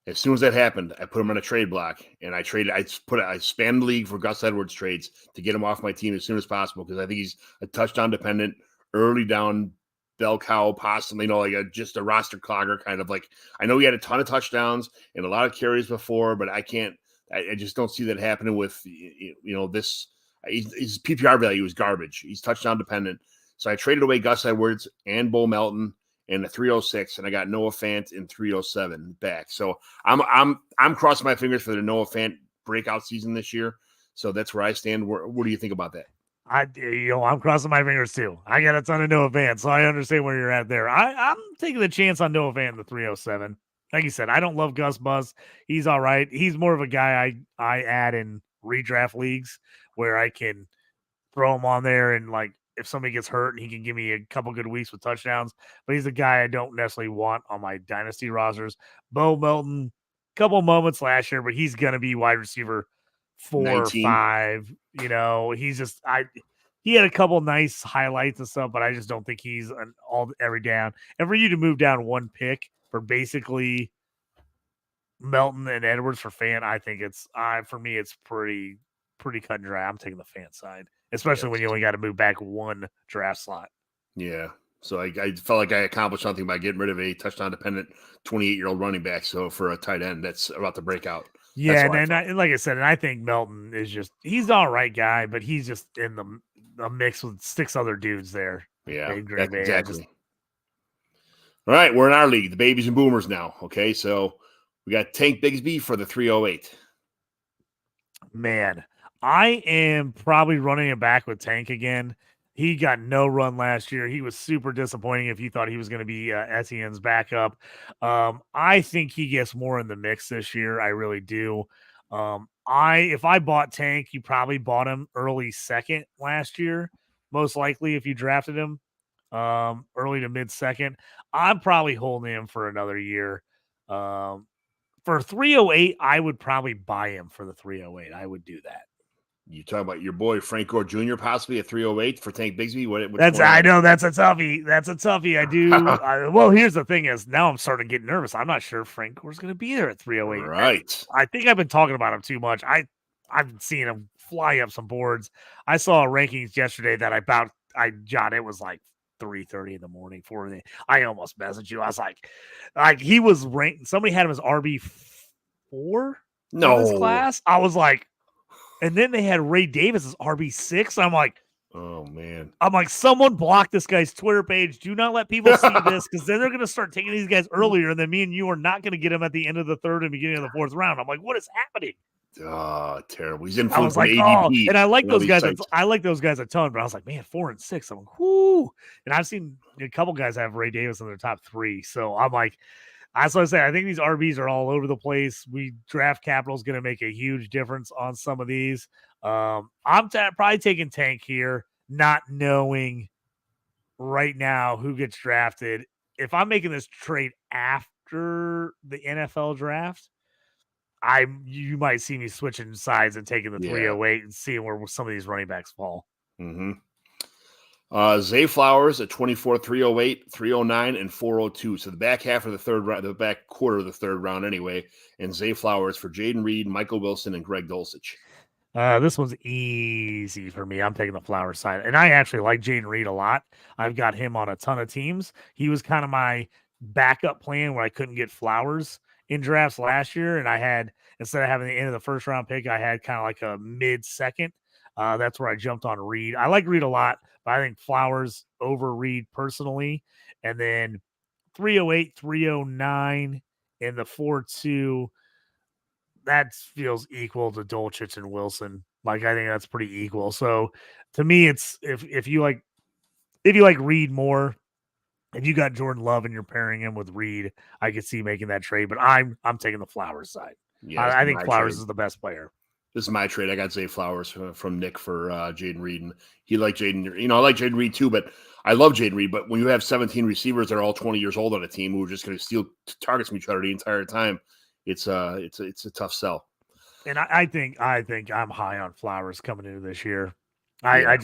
As soon as that happened, I put him on a trade block and I spanned the league for Gus Edwards trades to get him off my team as soon as possible because I think he's a touchdown dependent, early down bell cow, possibly, just a roster clogger kind of like. I know he had a ton of touchdowns and a lot of carries before, but I just don't see that happening with this. His PPR value is garbage. He's touchdown dependent. So I traded away Gus Edwards and Bo Melton in the 306, and I got Noah Fant in 307 back. So I'm crossing my fingers for the Noah Fant breakout season this year. So that's where I stand. What do you think about that? I'm crossing my fingers too. I got a ton of Noah Fant, so I understand where you're at there. I'm taking the chance on Noah Fant in the 307. Like you said, I don't love Gus Buzz. He's all right. He's more of a guy I add in redraft leagues where I can throw him on there and like if somebody gets hurt and he can give me a couple good weeks with touchdowns. But he's a guy I don't necessarily want on my dynasty rosters. Bo Melton, couple moments last year, but he's gonna be wide receiver 4 19. or 5. He's just he had a couple nice highlights and stuff, but I just don't think he's an every down. And for you to move down one pick for basically Melton and Edwards for Fant, I think it's for me it's pretty cut and dry. I'm taking the Fant side, especially when you only got to move back one draft slot. Yeah. So I felt like I accomplished something by getting rid of a touchdown dependent 28-year-old running back. So for a tight end, that's about to break out. Yeah, and like I said, and I think Melton is he's all right guy, but he's just in the mix with 6 other dudes there. Yeah, exactly. All right, we're in our league, the babies and boomers now. Okay, so we got Tank Bigsby for the 308. Man, I am probably running it back with Tank again. He got no run last year. He was super disappointing if you thought he was going to be Etienne's backup. I think he gets more in the mix this year. I really do. If I bought Tank, you probably bought him early second last year, most likely if you drafted him early to mid second. I'm probably holding him for another year. For 308, I would probably buy him for the 308. I would do that. You talk about your boy Frank Gore Jr. possibly at 308 for Tank Bigsby. I know that's a toughie. I do. Well, here's the thing: is now I'm starting to get nervous. I'm not sure Frank Gore's going to be there at 308. Right. I think I've been talking about him too much. I've been seeing him fly up some boards. I saw rankings yesterday that it was like 3:30 in the morning. I almost messaged you. I was like he was ranked. Somebody had him as RB4 in this class. I was like. And then they had Ray Davis as RB6. I'm like, oh, man. I'm like, someone block this guy's Twitter page. Do not let people see this because then they're going to start taking these guys earlier. And then me and you are not going to get them at the end of the 3rd and beginning of the 4th round. I'm like, what is happening? Oh, terrible. He's in. I was like, ADP, and I like those guys. I like those guys a ton, but I was like, man, 4 and 6. I'm like, whoo. And I've seen a couple guys have Ray Davis in their top 3. So I'm like, That's what I say. I think these RBs are all over the place. Draft capital is going to make a huge difference on some of these. I'm probably taking Tank here, not knowing right now who gets drafted. If I'm making this trade after the NFL draft, you might see me switching sides and taking the 308 and seeing where some of these running backs fall. Mm-hmm. Zay Flowers at 24, 308, 309, and 402. So the back half of the third round, the back quarter of the third round anyway. And Zay Flowers for Jaden Reed, Michael Wilson, and Greg Dulcich. This one's easy for me. I'm taking the Flowers side. And I actually like Jaden Reed a lot. I've got him on a ton of teams. He was kind of my backup plan where I couldn't get Flowers in drafts last year. And I had, instead of having the end of the first round pick, I had kind of like a mid-second. That's where I jumped on Reed. I like Reed a lot, but I think Flowers over Reed personally. And then 308, 309, and the 4-2. That feels equal to Dulcich and Wilson. Like, I think that's pretty equal. So to me, it's if you like Reed more, if you got Jordan Love and you're pairing him with Reed, I could see making that trade. But I'm taking the Flowers side. Yeah, I think Flowers is the best player. This is my trade. I got Zay Flowers from Nick for Jaden Reed, and he liked Jaden. I like Jaden Reed too, but I love Jaden Reed. But when you have 17 receivers that are all 20 years old on a team who are just going to steal targets from each other the entire time, it's a tough sell. And I think I'm high on Flowers coming into this year. I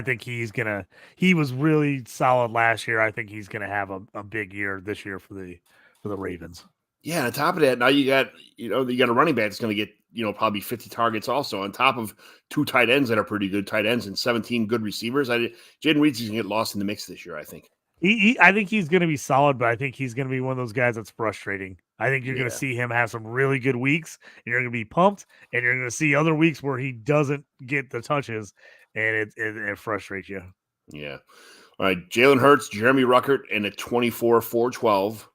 think he was really solid last year. I think he's gonna have a big year this year for the Ravens. Yeah, on top of that, now you got a running back that's gonna get probably 50 targets also, on top of 2 tight ends that are pretty good tight ends and 17 good receivers. Jaden Reed's gonna get lost in the mix this year, I think. I think he's going to be solid, but I think he's going to be one of those guys that's frustrating. I think you're going to see him have some really good weeks, and you're going to be pumped, and you're going to see other weeks where he doesn't get the touches, and it frustrates you. Yeah. All right, Jalen Hurts, Jeremy Ruckert, and a 24, 412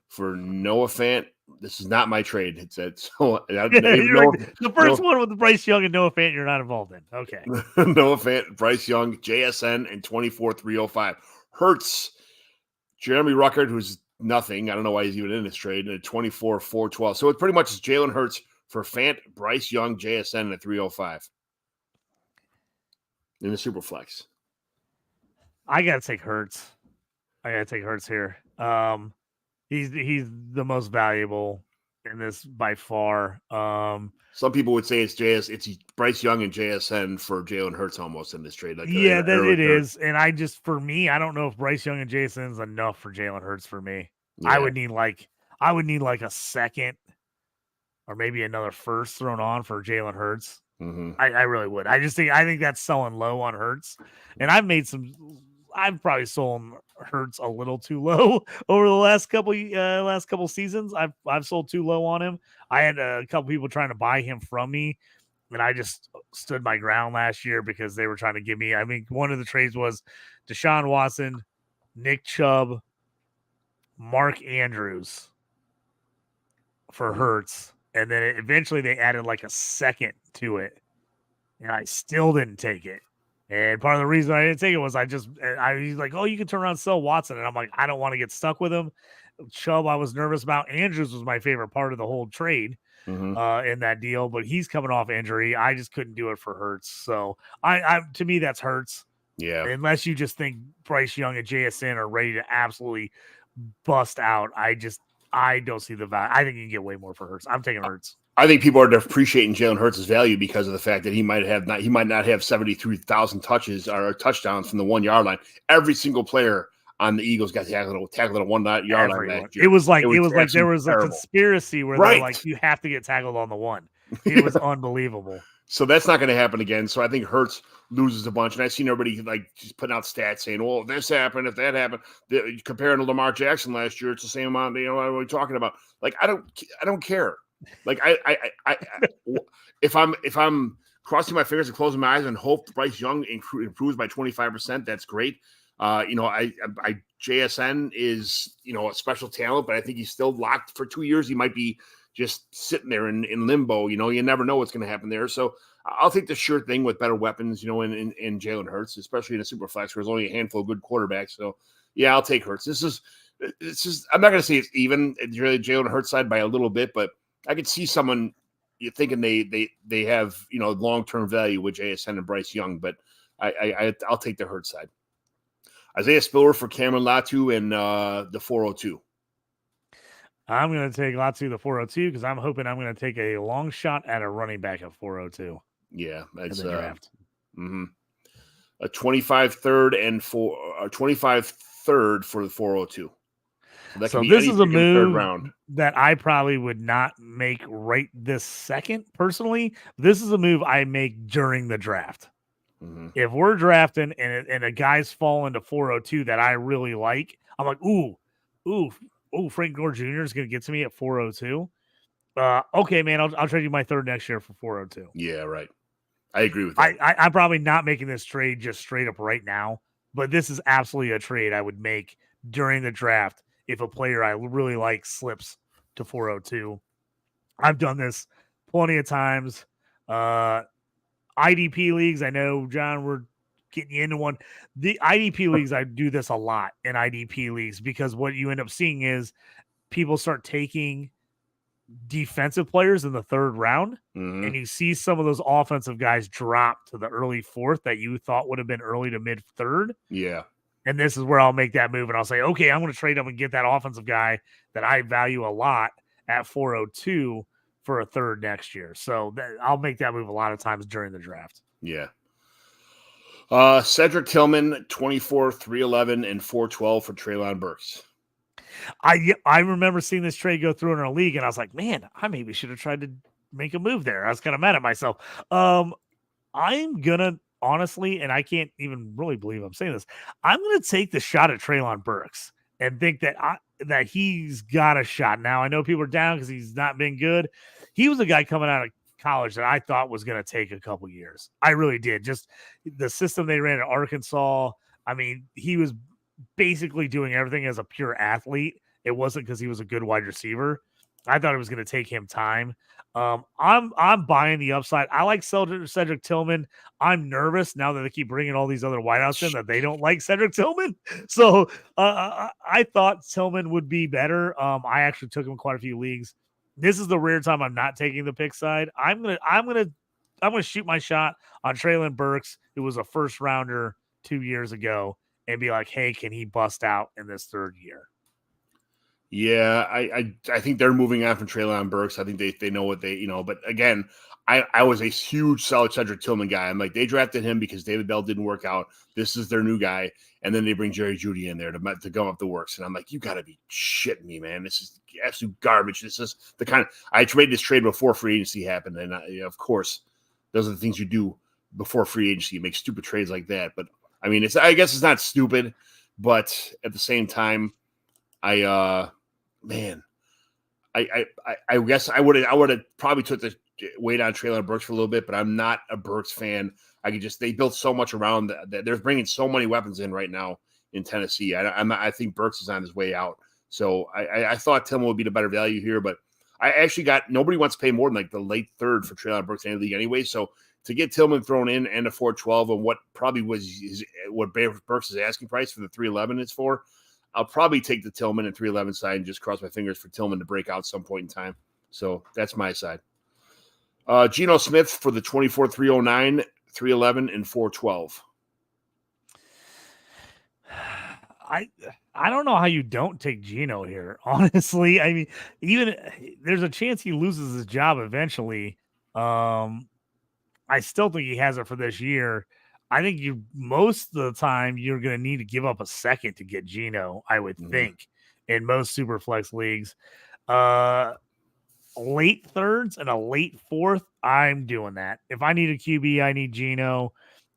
for Noah Fant. This is not my trade. It's so the first one with Bryce Young and Noah Fant you're not involved in. Okay. Noah Fant, Bryce Young, JSN, and 24, 305. Hurts, Jeremy Ruckert, who's nothing. I don't know why he's even in this trade, and a 24, 412. So it's pretty much Jalen Hurts for Fant, Bryce Young, JSN, and a 305 in the Superflex. I got to take Hurts. Here. He's the most valuable in this by far. Some people would say it's Bryce Young and JSN for Jalen Hurts almost in this trade. Like it is. And I don't know if Bryce Young and JSN is enough for Jalen Hurts for me. Yeah. I would need like a second or maybe another first thrown on for Jalen Hurts. Mm-hmm. I really would. I think that's selling low on Hurts. And I've probably sold Hurts a little too low over the last couple seasons. I've sold too low on him. I had a couple people trying to buy him from me, and I just stood my ground last year because they were trying to give me. I mean, one of the trades was Deshaun Watson, Nick Chubb, Mark Andrews for Hurts, and then eventually they added like a second to it, and I still didn't take it. And part of the reason I didn't take it was I was like, oh, you can turn around and sell Watson. And I'm like, I don't want to get stuck with him. Chubb, I was nervous about. Andrews was my favorite part of the whole trade in that deal, but he's coming off injury. I just couldn't do it for Hurts. So to me, that's Hurts. Yeah. Unless you just think Bryce Young and JSN are ready to absolutely bust out. I don't see the value. I think you can get way more for Hurts. I'm taking Hurts. I think people are appreciating Jalen Hurts' value because of the fact that he might not have 73,000 touches or touchdowns from the 1 yard line. Every single player on the Eagles got tackled at a 1 yard line last year. It was like there was a conspiracy where they're like, you have to get tackled on the 1. It was unbelievable. So that's not going to happen again. So I think Hurts loses a bunch. And I've seen everybody like just putting out stats saying, well, if this happened, if that happened, comparing to Lamar Jackson last year, it's the same amount. What are we talking about? Like, I don't care. Like if I'm crossing my fingers and closing my eyes and hope Bryce Young improves by 25%, that's great. JSN is a special talent, but I think he's still locked for 2 years. He might be just sitting there in limbo. You never know what's going to happen there. So I'll take the sure thing with better weapons. In Jalen Hurts, especially in a super flex where there's only a handful of good quarterbacks. So Yeah, I'll take Hurts. It's just I'm not going to say it's even. It's really Jalen Hurts side by a little bit, but I could see someone you're thinking they have long-term value with JSN and Bryce Young, but I'll take the Hurts side. Isaiah Spiller for Cameron Latu and the 402. I'm going to take Latu the 402 because I'm hoping I'm going to take a long shot at a running back at 402. Yeah, that's in the draft. A 25 third and 25 third for the 402. So this is a move that I probably would not make right this second personally. This is a move I make during the draft. If we're drafting and a guy's falling to 402 that I really like, I'm like, ooh, Frank Gore Jr. is going to get to me at 402. Okay, man, I'll trade you my third next year for 402. Yeah, right. I agree with that. I'm probably not making this trade just straight up right now, but this is absolutely a trade I would make during the draft if a player I really like slips to 402. I've done this plenty of times. IDP leagues, I know, John, we're getting you into one. The IDP leagues, I do this a lot in IDP leagues because what you end up seeing is people start taking defensive players in the third round, and you see some of those offensive guys drop to the early fourth that you thought would have been early to mid third. Yeah. And this is where I'll make that move and I'll say, okay, I'm going to trade up and get that offensive guy that I value a lot at 402 for a third next year. So I'll make that move a lot of times during the draft. Yeah. Cedric Tillman, 24, 311, and 412 for Treylon Burks. I remember seeing this trade go through in our league, and I was like, man, I maybe should have tried to make a move there. I was kind of mad at myself. I'm going to, honestly, and I can't even really believe I'm saying this, I'm going to take the shot at Treylon Burks and think that he's got a shot. Now, I know people are down because he's not been good. He was a guy coming out of college that I thought was going to take a couple years. I really did. Just the system they ran at Arkansas, I mean, he was basically doing everything as a pure athlete. It wasn't because he was a good wide receiver. I thought it was going to take him time. I'm buying the upside. I like Cedric Tillman. I'm nervous now that they keep bringing all these other wideouts in that they don't like Cedric Tillman. So I thought Tillman would be better. I actually took him in quite a few leagues. This is the rare time I'm not taking the pick side. I'm gonna shoot my shot on Treylon Burks, who was a first rounder 2 years ago, and be like, hey, can he bust out in this third year? Yeah, I think they're moving on from Treylon Burks. I think they know what they, but again, I was a huge solid Cedric Tillman guy. I'm like, they drafted him because David Bell didn't work out. This is their new guy. And then they bring Jerry Jeudy in there to gum up the works. And I'm like, you got to be shitting me, man. This is absolute garbage. This is the kind of – I made this trade before free agency happened. And, of course, those are the things you do before free agency. You make stupid trades like that. But, I mean, I guess it's not stupid. But at the same time, I guess I would have probably took the weight on Treylon Burks for a little bit, but I'm not a Burks fan. They built so much around that. They're bringing so many weapons in right now in Tennessee. I think Burks is on his way out. So I thought Tillman would be the better value here, but I actually nobody wants to pay more than like the late third for Treylon Burks in the league anyway. So to get Tillman thrown in and a 412 and what probably was what Burks' asking price for the 311 is for, I'll probably take the Tillman and 311 side and just cross my fingers for Tillman to break out some point in time. So that's my side. Geno Smith for the 24, 309, 311, and 412. I don't know how you don't take Geno here, honestly. I mean, even there's a chance he loses his job eventually. I still think he has it for this year. I think most of the time you're going to need to give up a second to get Geno, I would think, in most super flex leagues. Late thirds and a late fourth, I'm doing that. If I need a QB, I need Geno.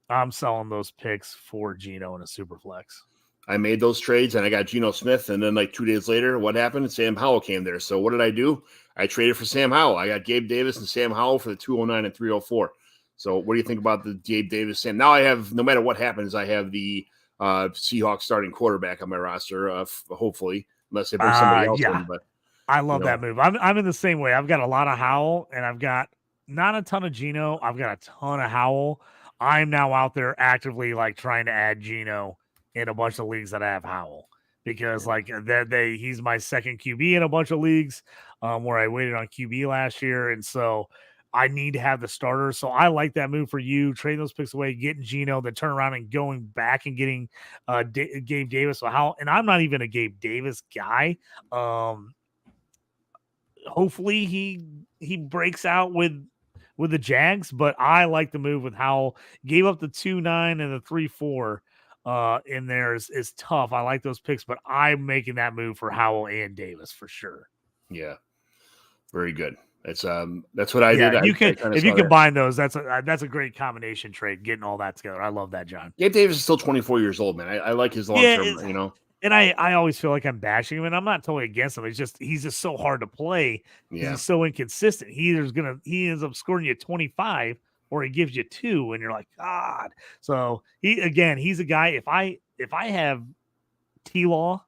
I'm selling those picks for Geno in a super flex. I made those trades and I got Geno Smith. And then like 2 days later, what happened? Sam Howell came there. So what did I do? I traded for Sam Howell. I got Gabe Davis and Sam Howell for the 209 and 304. So what do you think about the Gabe Davis? Sam? Now I have, no matter what happens, I have the Seahawks starting quarterback on my roster, hopefully, unless they bring somebody else in. But I love that move. I'm in the same way. I've got a lot of Howell, and I've got not a ton of Geno. I've got a ton of Howell. I'm now out there actively like trying to add Geno in a bunch of leagues that I have Howell. because he's my second QB in a bunch of leagues where I waited on QB last year. And so I need to have the starter. So I like that move for you, trading those picks away, getting Geno, then turn around and going back and getting Gabe Davis. And I'm not even a Gabe Davis guy. Hopefully he breaks out with the Jags, but I like the move with Howell. Gave up the 2-9 and the 3-4 in there is tough. I like those picks, but I'm making that move for Howell and Davis for sure. Yeah, very good. That's what I did. If you combine those, that's a great combination trade. Getting all that together, I love that, John. Gabe Davis is still 24 years old, man. I like his long term. And I always feel like I'm bashing him, and I'm not totally against him. It's just he's just so hard to play. Yeah. He's so inconsistent. He ends up scoring you 25, or he gives you 2, and you're like, God. So he's a guy. If I have T-Law,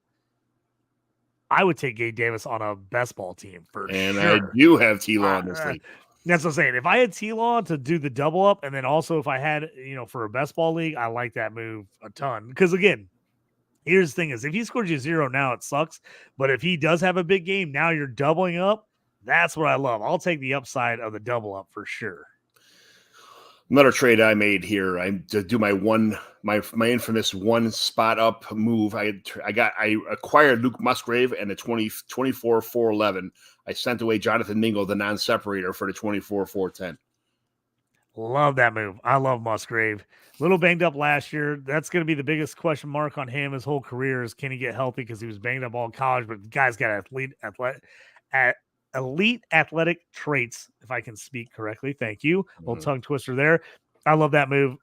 I would take Gabe Davis on a best ball team for sure. And I do have T-Law in this league. That's what I'm saying. If I had T-Law to do the double up, and then also if I had, for a best ball league, I like that move a ton. Because again, here's the thing is, if he scores you 0 now, it sucks. But if he does have a big game, now you're doubling up. That's what I love. I'll take the upside of the double up for sure. Another trade I made here. I to do my infamous one spot up move. I acquired Luke Musgrave and the 24-4-11. I sent away Jonathan Mingo, the non-separator, for the 24-4-10. Love that move. I love Musgrave. A little banged up last year. That's going to be the biggest question mark on him his whole career is, can he get healthy? Because he was banged up all college, but the guy's got elite athletic traits, if I can speak correctly. Thank you. Little tongue twister there. I love that move.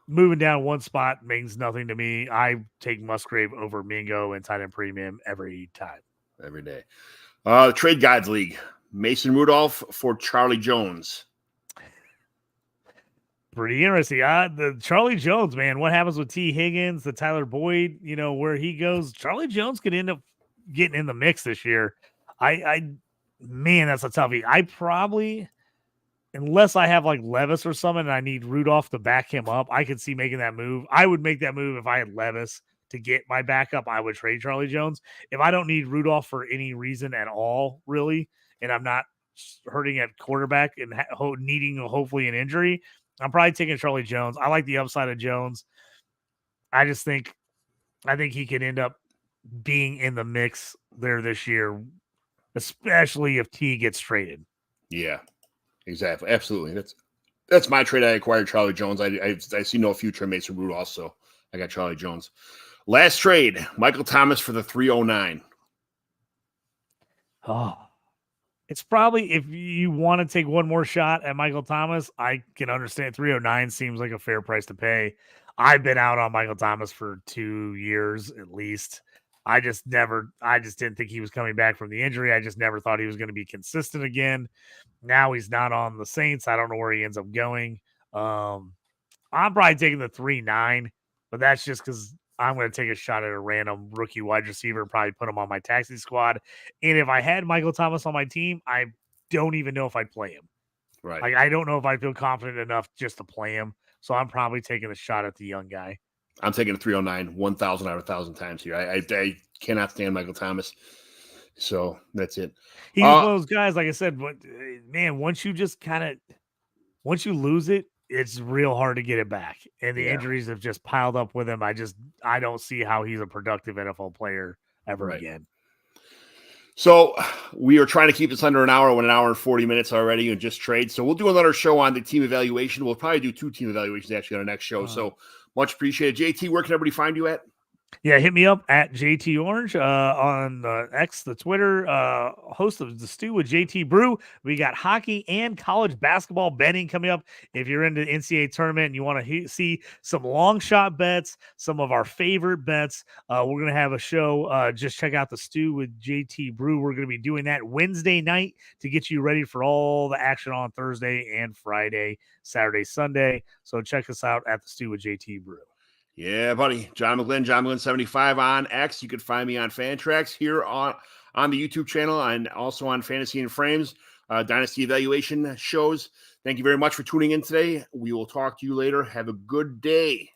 Moving down one spot means nothing to me. I take Musgrave over Mingo and tight end premium every time. Every day. Trade Gods League. Mason Rudolph for Charlie Jones. Pretty interesting. The Charlie Jones, man, what happens with T. Higgins, the Tyler Boyd, where he goes, Charlie Jones could end up getting in the mix this year. Man, that's a toughie. I probably, unless I have like Levis or something and I need Rudolph to back him up, I could see making that move. I would make that move if I had Levis to get my backup. I would trade Charlie Jones. If I don't need Rudolph for any reason at all, really, and I'm not hurting at quarterback and needing hopefully an injury, I'm probably taking Charlie Jones. I like the upside of Jones. I think he could end up being in the mix there this year, especially if T gets traded. Yeah, exactly. Absolutely. That's my trade. I acquired Charlie Jones. I see no future in Mason Rudolph, so I got Charlie Jones. Last trade, Michael Thomas for the 309. Oh, it's probably, if you want to take one more shot at Michael Thomas, I can understand. 309 seems like a fair price to pay. I've been out on Michael Thomas for 2 years at least. I just didn't think he was coming back from the injury. I just never thought he was going to be consistent again. Now he's not on the Saints. I don't know where he ends up going. I'm probably taking the 3.9, but that's just because I'm going to take a shot at a random rookie wide receiver and probably put him on my taxi squad. And if I had Michael Thomas on my team, I don't even know if I'd play him. Right. Like, I don't know if I feel confident enough just to play him. So I'm probably taking a shot at the young guy. I'm taking a 309 1,000 out of 1,000 times here. I cannot stand Michael Thomas. So that's it. He's one of those guys, like I said, but man, once you lose it, it's real hard to get it back. And the injuries have just piled up with him. I don't see how he's a productive NFL player ever again. So we are trying to keep this under an hour, 1 hour and 40 minutes already, and just trade. So we'll do another show on the team evaluation. We'll probably do 2 team evaluations actually on our next show. So much appreciated. JT, where can everybody find you at? Yeah, hit me up at JT Orange on X, the Twitter, host of The Stew with JT Brew. We got hockey and college basketball betting coming up. If you're into the NCAA tournament and you want to see some long shot bets, some of our favorite bets, we're going to have a show. Just check out The Stew with JT Brew. We're going to be doing that Wednesday night to get you ready for all the action on Thursday and Friday, Saturday, Sunday. So check us out at The Stew with JT Brew. Yeah, buddy. John McGlynn 75 on X. You can find me on Fantrax here on the YouTube channel and also on Fantasy and Frames, Dynasty evaluation shows. Thank you very much for tuning in today. We will talk to you later. Have a good day.